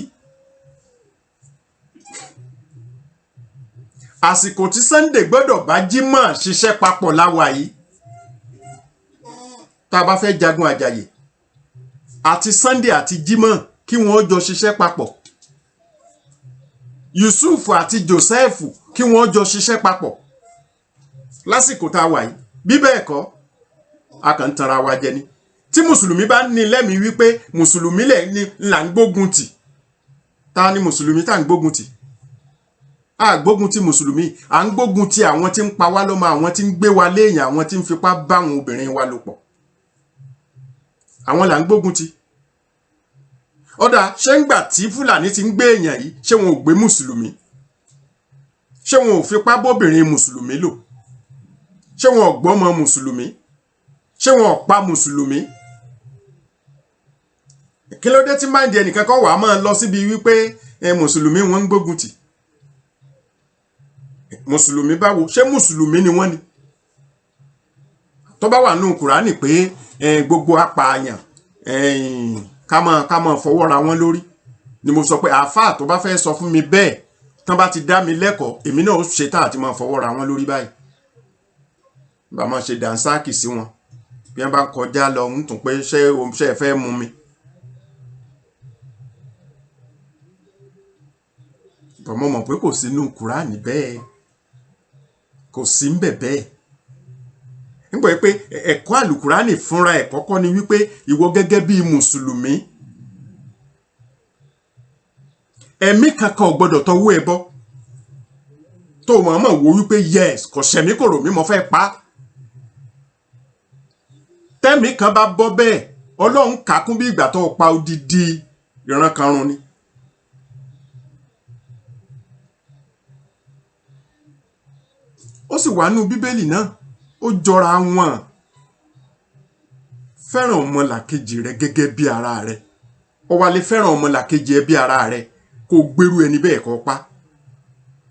S1: àsìkò tí Sunday gbọ́dọ̀ bá Jímọ̀ ṣiṣẹ́ papọ̀ láwa yìí tá a bá fẹ́ jagun àjàyè àti Sunday àti Jímọ̀ kí wọ́n jọ ṣiṣẹ́ papọ̀ Yusuf àti Joseph kí wọ́n jọ ṣiṣẹ́ papọ̀ lásìkò tá a wà yìí bí bẹ́ẹ̀ kọ́ a kàn ń tanra wa jẹ ni tí mùsùlùmí bá ní lẹ́mìí wípé mùsùlùmí là ń gbógun tì ta ni mùsùlùmí tá ń gbógun tì a gbógun ti mùsùlùmí à ń gbógun ti àwọn tí ń pa wá lọ́mọ àwọn tí ń gbé wa léèyàn àwọn tí ń fipá bá àwọn obìnrin wa lò pọ̀ àwọn là ń gbógun ti ọ̀dà ṣé ń gbà tí Fúlàní ti ń gbé èèyàn yìí ṣé wọn ò gbé mùsùlùmí ṣé wọn ò fipá bóbìnrin mùsùlùmí lò ṣé wọn ò gbọ́mọ mùsùlùmí ṣé wọn ò pa mùsùlùmí kí ló dé tí máìndì ẹnìkan kan wà á máa lọ síbi wípé mùsùlùmí wọn ń gbógun tì mùsùlùmí báwo ṣé mùsùlùmí ni wọ́n ni tó bá wà nínú kùránì pé gbogbo apààyàn ká máa fọwọ́ ra wọn lórí ni mo sọ pé àáfàá tó bá fẹ́ sọ fún mi bẹ́ẹ̀ tán bá ti dá mi lẹ́kọ̀ọ́ èmi náà ó ṣe tá àti máa fọwọ́ ra wọn lórí báyìí bá máa ṣe dànsáàkì sí wọn bí wọ́n bá ń kọjá lọ ń tún pé ṣé ẹ fẹ́ mú mi bọ̀mọ́ mọ̀ pé kò sínú kùránì bẹ́ẹ̀ kò sí ń bẹ̀ bẹ́ẹ̀ nígbà pé ẹ̀kọ́ àlùkùránì fúnra ẹ̀ kọ́kọ́ ni wípé ìwọ gẹ́gẹ́ bí mùsùlùmí ẹ̀mí kankan ò gbọ́dọ̀ tọwọ́ ẹ bọ́ tó mọ̀ọ́mọ̀ wo wípé yes kò ṣẹ̀mí kò rò mí mo fẹ́ pa tẹ́mí kan bá bọ́ bẹ́ẹ̀ ọlọ́run kàkún bí ìgbà tó pa odidi ìran kan run ni ó sì wà nínú bíbélì náà ó jọra wọn fẹ́ràn ọmọlàkejì rẹ gẹ́gẹ́ bí ara rẹ ó wá lè fẹ́ràn ọmọlàkejì ẹ bí ara rẹ kó gbèrú ẹni bẹ́ẹ̀ kó pa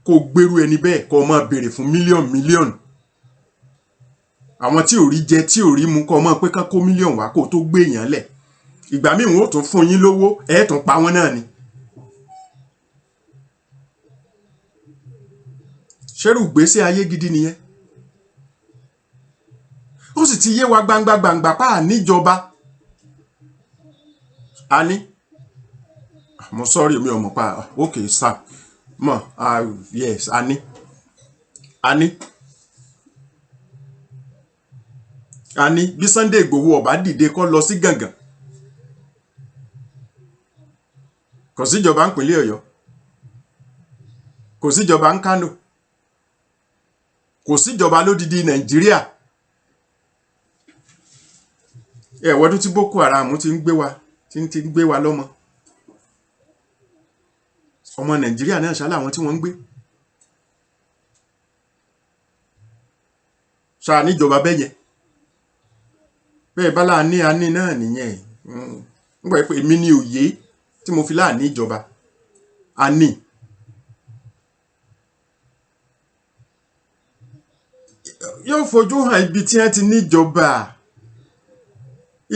S1: kó gbèrú ẹni bẹ́ẹ̀ kó máa béèrè fún mílíọ̀nù àwọn tí ò rí jẹ tí ò rí mu kó máa pé kán kó mílíọ̀nù wá kó tó gbé èèyàn lẹ̀ ìgbà míì wọn ò tún fún yín lówó ẹ tún pa wọn náà ni ṣerú gbèsè ayé gidi nìyẹn ó sì ti yé wa gbangba pa níjọba a ní mo sorry mi ò mọ̀ pa okay sir mo yes a ní bí Sunday Igboho ọba dìde kó lọ sí Gàngàn kò síjọba ìpínlẹ̀ Ọ̀yọ́ kò síjọba ń Kánò kò síjọba lódìdí Nàìjíríà ẹ̀wọ́dún tí Boko Haram ti ń gbé wa lọ́mọ ọmọ Nàìjíríà náà ṣálá àwọn tí wọ́n ń gbé ṣáà níjọba bẹ́yẹn bẹ́ẹ̀ bá láàní àní náà nìyẹn ń gbọ́ pé èmi ní òye tí mo fi láàní ìjọba àní yóò fojú hàn ibi tí wọ́n ti níjọba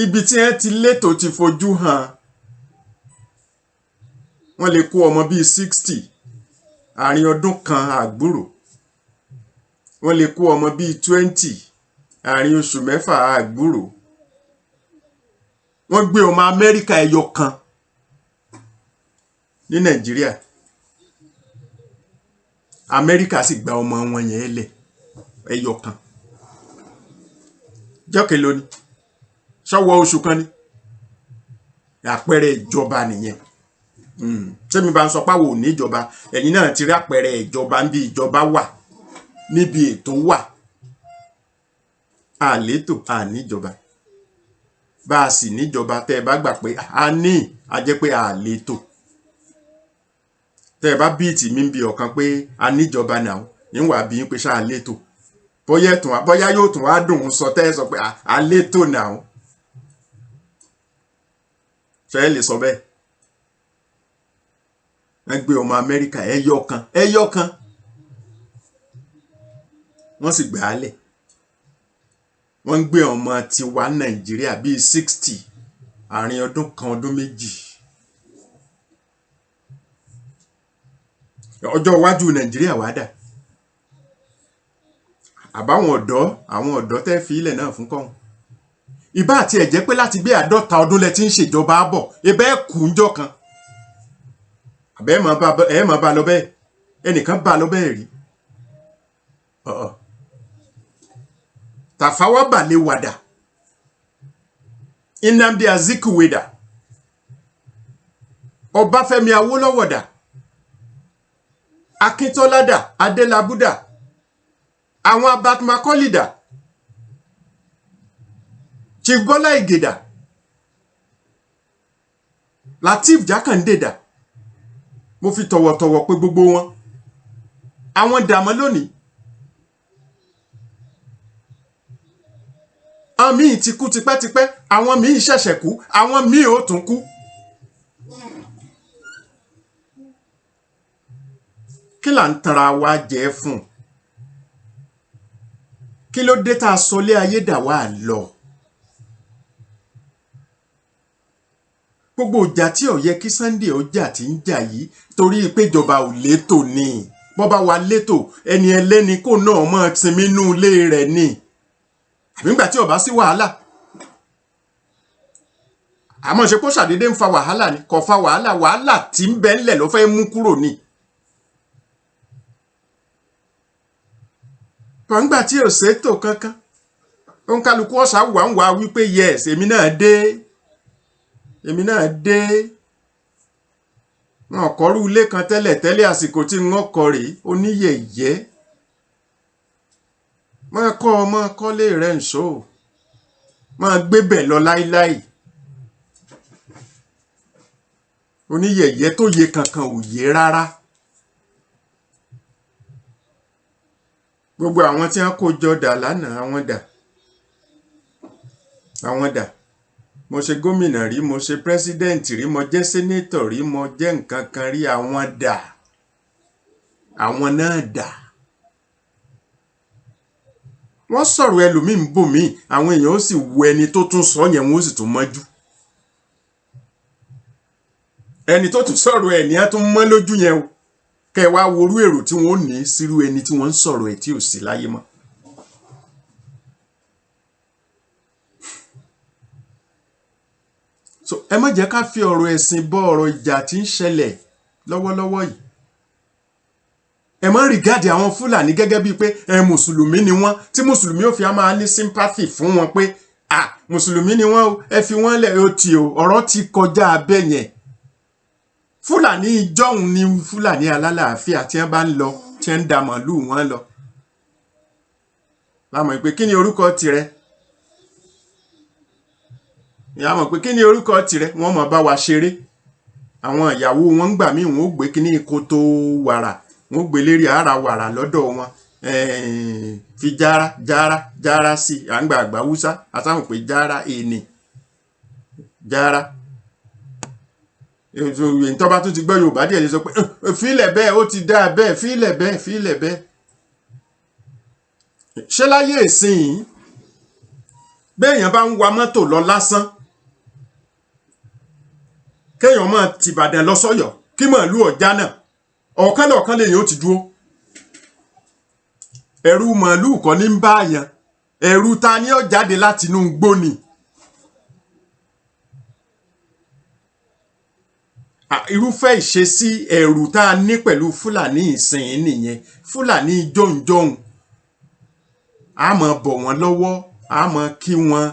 S1: ibi tí wọ́n ti létò ti fojú hàn wọ́n lè kó ọmọ bíi 60 àárín ọdún kan àgbúrò wọ́n lè kó ọmọ bíi 20 àárín oṣù mẹ́fà àgbúrò wọ́n gbé ọmọ Amẹ́ríkà ẹyọ kan ní Nàìjíríà Amẹ́ríkà sì gba ọmọ wọn yẹn lẹ̀ ẹyọ kan jọ́kẹ́ lónìí ṣọ́wọ́ oṣù kan ní àpẹẹrẹ ìjọba nìyẹn tẹ́mi bá ń sọ páwò ní ìjọba ẹ̀yin náà ti rí àpẹẹrẹ ìjọba níbi ìjọba wà níbi ètò wà àlétò àníjọba bá a sì níjọba tẹ́ ẹ bá gbà pé a ní a jẹ́ pé àlétò tẹ́ ẹ bá bíìtì mi ń bi ọ̀kan pé a níjọba náà níwà bí pé ṣáà létò bóyá yóò tún wá dùn ún sọ tẹ́ ẹ sọ pé àlétò náà ṣe é lè sọ bẹ́ẹ̀ wọ́n gbé ọmọ Amẹ́ríkà ẹyọ kan wọ́n sì gbà á lẹ̀ wọ́n ń gbé ọmọ tiwa Nàìjíríà bíi 60 àárín ọdún kan ọdún méjì ọjọ́ iwájú Nàìjíríà wá dà àbáwọn ọ̀dọ́ tẹ́ fi ilẹ̀ náà fún kọ́hún ìbá àti ẹ̀jẹ́ pé láti bí 50 ọdún lẹ ti ń ṣèjọba bọ̀ ebẹ́ kù ń jọ kan àbẹ́ ẹ̀ máa bá lọ bẹ́ẹ̀ ẹnìkan bá lọ bẹ́ẹ̀ rí Tafawa Balewa Nnamdi Azikiwe dà Ọbáfẹ́mi Awólọ́wọ̀ dà Akíntọ́lá dà Adélabú dà àwọn Abat Macaulay dà Chief Bọ́lá Ìgè dà Lateef Jákàndé dà mo fi tọ̀wọ̀tọ̀wọ̀ pé gbogbo wọn àwọn dàmọ́ lónìí àwọn míì ti kú tipẹ́tipẹ́, àwọn míì ṣẹ̀ṣẹ̀ kú, àwọn míì ó tún kú. Kí là ń tanra wa jẹ fún? Kí ló dé tá a sọ lé ayé dà wá lọ? Gbogbo ìjà tí ò yẹ kí Sunday ó jà tí ń jà yìí torí pé ìjọba ò létò ni. Bọ́ bá wa létò, ẹni ẹlẹ́ni kò náà mọ́ sinmi inú ilé rẹ̀ ni. Àbí ńgbà tí ó bá sí wàhálà. Àmọ́ ṣe kó ṣàdédé ń fa wàhálà ni, kò fa wàhálà, wàhálà tí ń bẹ ńlẹ̀ ló fẹ́ mú kúrò ni. Kọ̀ǹgbà tí ò ṣètò kankan, òǹkálukú ọ̀sà wà ń wá wípé yes, èmi náà dé. Wọn kọrú ilé kan tẹ́lẹ̀ àsìkò tí wọ́n kọ rèé, oníyẹ̀yẹ́. Máa kọ́lé rẹ̀ ń ṣó. Máa gbébẹ̀ lọ láíláí. Oníyẹ̀yẹ́ tó yẹ kankan ò yé rárá. Gbogbo àwọn tí wọ́n kó jọ dà lánàá, àwọn dà. Mo ṣe gómìnà rí, mo ṣe pírẹsidẹ́ǹtì rí, mo jẹ́ sénétọ̀ rí, mo jẹ́ nǹkan kan rí, àwọn dà. Àwọn náà dà. Wọ́n sọ̀rọ̀ ẹlòmíì ń bò mí, àwọn èèyàn ó sì wo ẹni tó tún sọ yẹn, wọ́n ó sì tún mọ́jú. Ẹni tó tún sọ̀rọ̀ ẹ̀ ní á tún mọ́ lójú yẹn o. Kẹ́ ẹ wá worú èrò tí wọ́n ní sírú ẹni tí wọ́n ń sọ̀rọ̀ ẹ̀ tí ò sí láyé mọ́. So ẹ má jẹ́ ká fi ọ̀rọ̀ ẹ̀sìn bọ ọ̀rọ̀ ìjà tí ń ṣẹlẹ̀ lọ́wọ́lọ́wọ́ yìí. Ẹ má rìgáàdì àwọn Fúlàní gẹ́gẹ́ bíi pé mùsùlùmí ni wọ́n, tí mùsùlùmí ò fi á máa ní sympathy fún wọn pé mùsùlùmí ni wọ́n o, ẹ fi wọ́n lẹ̀ ó ti o, ọ̀rọ̀ ti kọjá abẹ́ yẹn. Fúlàní ìjọ́hun ni Fúlàní alálàáfíà tí wọ́n bá ń lọ, tí wọ́n ń da màlúù wọn lọ. Lámọ̀ pé kí ni orúkọ tirẹ̀? Ìyá mọ̀ pé kí ni orúkọ tirẹ̀? Wọ́n mọ̀ bá wa ṣeré. Àwọn ìyàwó wọn ń gbà mí, wọn ó gbé kíní koto wàrà, wọn ó gbé lérí ara wàrà lọ́dọ̀ wọn. Fi jára sí à ń gba àgbà Hausa, àtàwọn pé jára èèní. Jára. Tó bá tún ti gbọ́ Yorùbá díẹ̀ lè sọ pé fílẹ̀ bẹ́ẹ̀, ó ti dá bẹ́ẹ̀, fílẹ̀ bẹ́ẹ̀. Ṣé láyé ìsìn béèyàn bá ń wa mọ́tò lọ lásán, kéèyàn máa tìbàdàn lọ sọ́yọ̀ kí màálù ọ̀já náà ọ̀kan lèyàn ó ti dúró. Ẹ̀rù màálù kọ́ ní ń bá àyàn, ẹ̀rù ta ni ó jáde láti inú igbó ni. Irúfẹ́ ìṣesí ẹ̀rù tá a ní pẹ̀lú Fúlàní ìsìn nìyẹn. Fúlàní jọ̀hún a máa bọ̀ wọ́n lọ́wọ́, a máa kí wọn,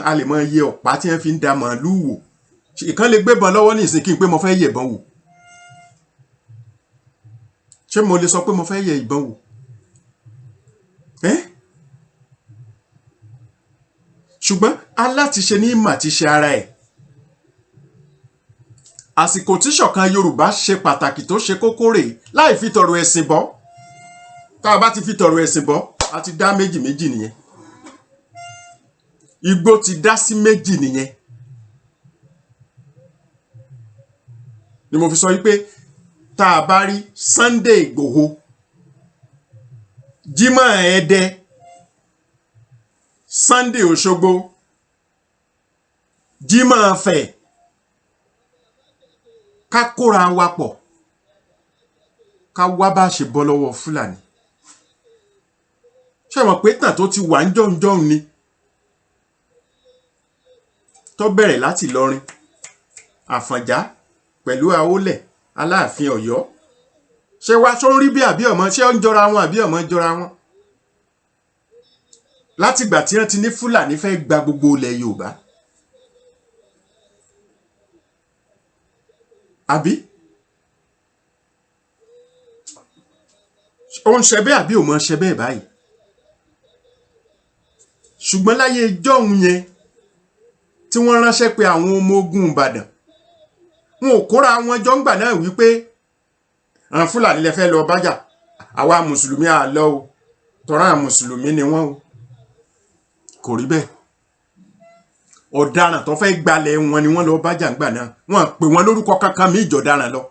S1: a lè máa yẹ ọ̀pá tí wọ́n fi ń da màálù wò. Ìkan lè gbébọn lọ́wọ́ ní ìsìn kí n pé mo fẹ́ yẹ ìbọn wò. Ṣé mo lè sọ pé mo fẹ́ yẹ ìbọn wò? Ṣùgbọ́n alátiṣe ní ìmọ̀ àti ṣe ara ẹ̀. Àsìkò tí ṣọ̀kan Yorùbá ṣe pàtàkì tó ṣe kókó rèé, láì fi tọ̀rọ̀ ẹ̀sìn bọ́. Tá a bá ti fi tọ̀rọ̀ ẹ̀sìn bọ́, a ti dá méjì nìyẹn. Igbó ti dá sí méjì nìyẹn. Ni mo fi sọ wípé tá a bá rí Sunday Ìgbòho, Jímọ̀ Ẹdẹ, Sunday Òṣogbo, Jímọ̀ Ifẹ̀, ká kóra wa pọ̀, ká wá bá ṣe bọ́ lọ́wọ́ Fúlàní. Ṣé mọ̀ pé tàn tó ti wà ń jọ̀hún ni, tó bẹ̀rẹ̀ láti Ìlọrin, Àfọ̀njá pẹ̀lú Àwólẹ̀, Aláàfin Ọ̀yọ́. Ṣé wá tó ń rí bí àbí ọmọ, ṣé ó ń jọra wọn àbí ọmọ jọra wọn? Láti ìgbà tí wọ́n ti ní Fúlàní fẹ́ gba gbogbo ilẹ̀ Yorùbá. Àbí? Ó ń ṣe bẹ́ẹ̀ àbí ò mọ̀ ṣe bẹ́ẹ̀ báyìí? Ṣùgbọ́n láyé jọ̀hún yẹn tí wọ́n ránṣẹ́ pé àwọn ọmọ ogun Ìbàdàn, wọn ò kóra wọn jọ ń gbà náà wípé àwọn Fúlàní lè fẹ́ lọ bájà, àwa mùsùlùmí à lọ o, tọ́ra àwọn mùsùlùmí ni wọ́n o. Kò rí bẹ́ẹ̀. ọ̀daràn tó fẹ́ gbalẹ̀ wọn ni wọ́n lọ bá jàǹgbà náà wọ́n pè wọ́n lórúkọ kankan mí ìjọ̀daràn lọ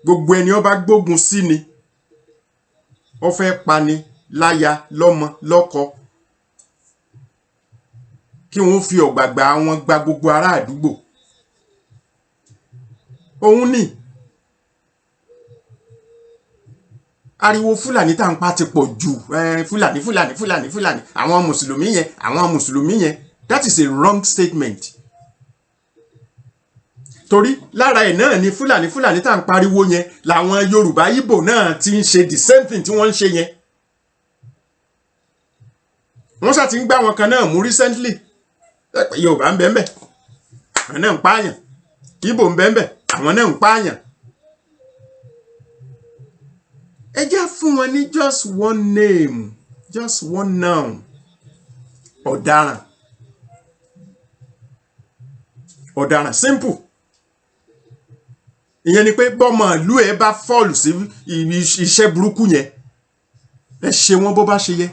S1: gbogbo ẹni ó bá gbógun sí ni ó fẹ́ pani láya lọ́mọ lọ́kọ kí wọ́n fi ọ̀gbàgbà wọn gba gbogbo ará àdúgbò òun ni ariwo Fúlàní tá ń pa ti pọ̀ jù Fúlàní àwọn mùsùlùmí yẹn that is a wrong statement torí lára ẹ̀ náà ni Fúlàní tá ń pariwo yẹn làwọn Yorùbá Ìgbò náà ti ń ṣe the same thing tí wọ́n ń ṣe yẹn wọ́n ṣá ti ń gbá wọn kan náà mú recently Yorùbá ń bẹ́ẹ̀ àwọn náà ń pààyàn Ìgbò ń bẹ́ẹ̀ àwọn náà ń pààyàn ẹ jẹ́ fún wọn ní just one name just one noun ọ̀daràn simple ìyẹn ni pé bọ́mọ ìlú ẹ bá fọ́ọ̀lù sí iṣẹ́ burúkú yẹn ẹ ṣe wọn bó bá ṣe yẹ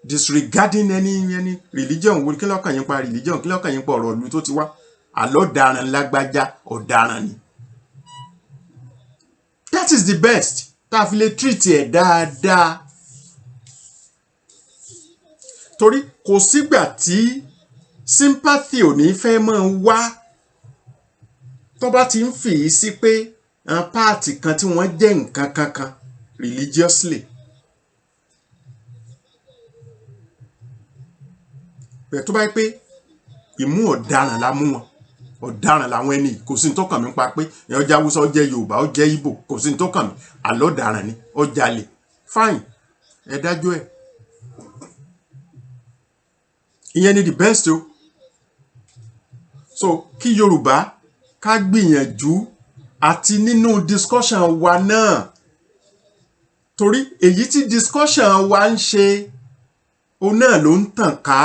S1: disregarding any religion wo kí lọ́kàn yín pa religion kí lọ́kàn yín pa ọ̀rọ̀ ìlú tó ti wá àlọ́daràn lágbájá ọ̀daràn ni that is the best tá a fi lè treat ẹ̀ dáadáa torí kò sígbà tí sympathy ò ní fẹ́ máa wá tó bá ti ń fi í sí pé àwọn páàtì kan tí wọ́n jẹ́ nǹkan kankan religiously bẹ́ẹ̀ tó bá yẹ pé ìmú ọ̀daràn la mú wọn ọ̀daràn làwọn ẹni kò sí ní tó kàn mí pa pé ẹ̀yàn ọjà Haúsá ó jẹ́ Yorùbá ó jẹ́ Ìgbò kò sí ní tó kàn mí àlọ́daràn ni ó jalè fine ẹ dájọ́ ẹ̀ ìyẹn ni the best o so kí Yorùbá ká gbìyànjú àti nínú discussion wa náà torí èyí tí discussion wa ń ṣe òun náà ló ń tàn ká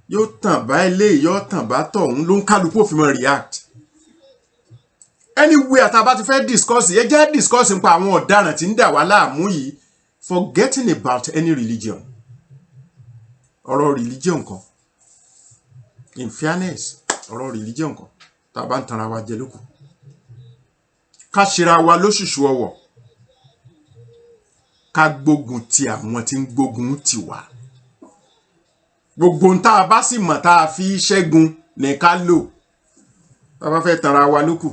S1: yóò tàn bá ilé yóò tàn bá tọ̀hún ló ń kálukú òfin mọ́ react anywhere tá a bá ti fẹ́ discuss ẹ jẹ́ discuss nípa àwọn ọ̀daràn tí ń dà wá láàmú yìí forgetting about any religion ọ̀rọ̀ religion kan in fairness ọ̀rọ̀ religion kan tá a bá ń tanra wa jẹ lókù ká ṣera wa lóṣùṣù ọwọ̀ ká gbógun ti àwọn tí ń gbógun tì wá gbogbo tá a bá sì mọ̀ tá a fi ṣẹ́gun ní ká lò tá a bá fẹ́ tanra wa lókù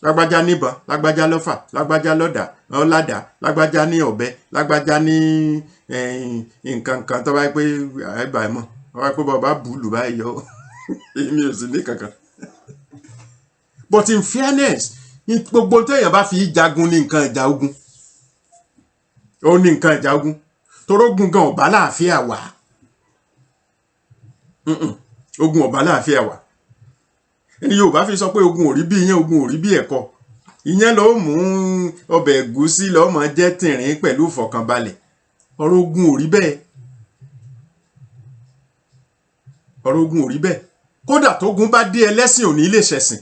S1: lágbájá níbọn lágbájá lọ́fà lágbájá lọ́dà ọ̀làdà lágbájá ní ọ̀bẹ lágbájá ní nǹkan kan tó bá yẹ pé àìbà ẹ̀ mọ̀ tó bá yẹ pé bàbá bùlù báyìí yọ èmi ò sì ní kankan but in fairness gbogbo téèyàn bá fi jagun ní nǹkan ìjà ogun ó ní nǹkan ìjà ogun torógun gan ọ̀bá láàfíà wà ogun ọ̀bá láàfíà wà ẹni Yorùbá fi sọ pé ogun ò rí bí iyán ogun ò rí bí ẹ̀kọ ìyẹn ló mú ọbẹ̀ ẹ̀gúsí lọ́mọ jẹ́ tìrín pẹ̀lú ìfọ̀kànbalẹ̀ ọ̀rọ̀ ogun ò rí bẹ́ẹ̀ ọ̀rọ̀ ogun ò rí bẹ́ẹ̀ kódà tógun bá dé ẹlẹ́sìn ò ní lè ṣẹ̀sìn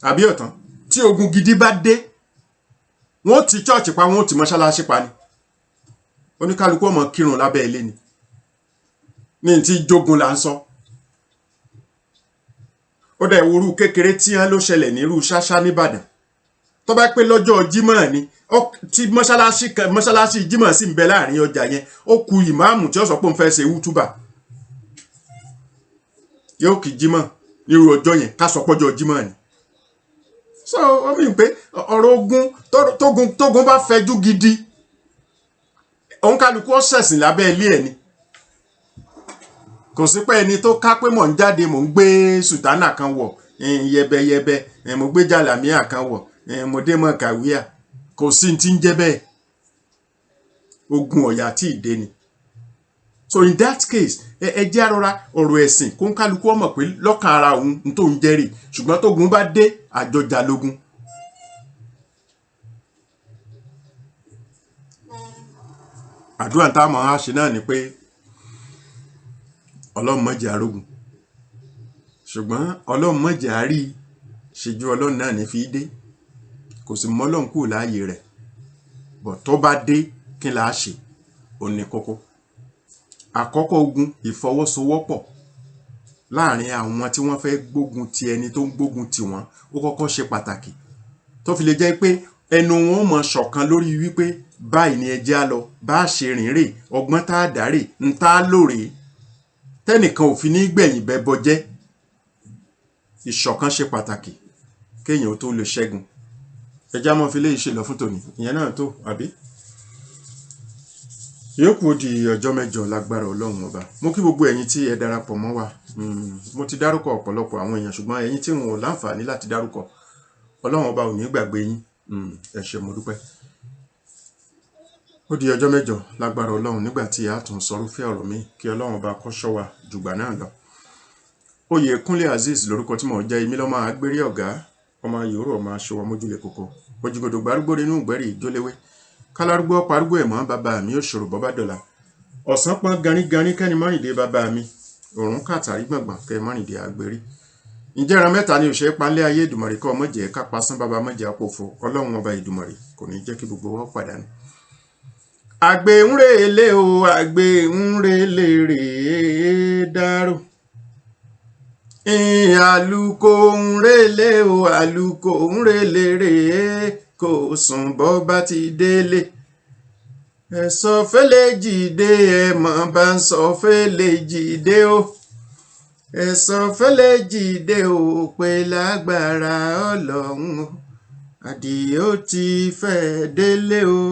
S1: àbí ọ̀tán tí ogun gidi bá dé wọ́n ti chọ́ọ̀chì pa wọ́n ti mọ́ṣáláṣí pa ni oníkálukú ọmọ kírun lábẹ́ ilé ni ní ti jogun là ń sọ ó dẹ̀ ìwòrú kékeré tí wọ́n ló ṣẹlẹ̀ nírú ṣáṣá nìbàdàn tó bá pé lọ́jọ́ jímọ̀ ni tí mọ́ṣáláṣí jímọ̀ sì ń bẹ láàrin ọjà yẹn ó ku ìmáàmù tí ó sọ pé òun fẹ́ ṣe wútúbà yóò kí jímọ̀ nírú ọjọ́ yẹn ká sọ pọ́jọ́ jímọ̀ ni so ó mì pé ọ̀rọ̀ ogun tógun bá fẹjú gidi òun kálukú ó ṣẹ̀sìn lábẹ́ ilé ẹ̀ ni kò sí pé ẹni tó ká pé mò ń jáde mò ń gbé sùtánà kan wọ̀ yẹbẹyẹbẹ mo gbé jàlámíà kan wọ̀ mo dé mọ́ kàwíà kò sí ti ń jẹ́ bẹ́ẹ̀ ogun ọ̀yà tí ì dé ni so in that case ẹ jẹ́ àrọ́ra ọ̀rọ̀ ẹ̀sìn kó ń kálukú ọmọ pé lọ́kàn ara òun ní tó ń jẹ́rìí ṣùgbọ́n tógun bá dé àjọjà lógun àdúrà táwọn á ṣe náà ni pé Ọlọ́run má jẹ́ arógun ṣùgbọ́n Ọlọ́run má jẹ́ àárí ṣèjú Ọlọ́run náà ní fi dé kò sì mọ́ Ọlọ́run kúrò láàyè rẹ̀ bọ̀ tó bá dé kí la ṣe òní kókó. àkọ́kọ́ ogun ìfọwọ́sowọ́pọ̀ láàrin àwọn tí wọ́n fẹ́ gbógun ti ẹni tó ń gbógun ti wọ́n ó kọ́kọ́ ṣe pàtàkì tó fi lè jẹ́ pé ẹnu wọn mọ̀ ṣọ̀kan lórí wípé báyìí ni ẹjẹ́ á lọ bá a ṣe rìn rè ọgbọ́n tá a dárè ń tá a lóore tẹ́nìkan ò fi ní gbẹ̀yìn bẹ́bọ jẹ́. Ìṣọ̀kan ṣe pàtàkì kéèyàn tó lè ṣẹ́gun. Ẹjá mọ́ fi léyìí ṣe lọ fún tòní ìyẹn náà tó àbí. Yókù di ọjọ́ mẹ́jọ lágbára Ọlọ́run ọba. Mo kí gbogbo ẹ̀yin tí ẹ darapọ̀ mọ́ wa. Mo ti dárúkọ ọ̀pọ̀lọpọ̀ àwọn èèyàn ṣùgbọ́n ẹ̀yin tí wọn ò láǹfààní láti dárúkọ Ọlọ́run ọba ò ní gbàgbé yín. Ẹ ṣé mo dúpẹ́. Ó di ọjọ́ mẹ́jọ lágbára Ọlọ́run nígbà tí a tún sọrúfẹ́ ọ̀rọ̀ mi kí Ọlọ́run ọba kó ṣọ́ wa jùgbà náà lọ. Oyèkúnlé Azeez lórúkọ tí mò ń jẹ́ èmi lọ́mọ agbérí ọ̀gá ọmọ yòórù ọmọ aṣọwọ́ mójúlé kòkó ojúgodò gbárúgbó nínú ìgbẹ́rì ìjóléwé kálárúgbó parúgbó ẹ̀mọ́ bàbá mi ò ṣòro bọ́bá dọ̀la ọ̀sán pọ́n ganíganí kẹ́ni mọ́rìndé bàbá mi òrùn kàtàrí gbọ̀ngbọ̀n kẹ́ mọ́rìndé agbérí. Ǹjẹ́ ẹran mẹ́ta ni òṣèré panlé ayé Èdùmàrè kọ́ mọ́jẹ́ kápá sán bàbá mọ́jẹ́ àpòfo Ọlọ́run ọba Èdùmàrè kò ní jẹ́ kí gbogbo wọn pàdánù. Àgbẹ̀ ń relé o àgbẹ̀ ń relé rèé dárò. Àlùkò ń relé o àlùkò ń relé rèé kò sùn bọ́ bá ti délé. Ẹ̀sọ́ fẹ́lẹ́ jìde ẹ̀mọ́ bá ń sọ fẹ́lẹ́ jìde o. Ẹ̀sọ́ fẹ́lẹ́ jìde o pé lágbára Ọlọ́run o. Àdìó ti fẹ́ délé o.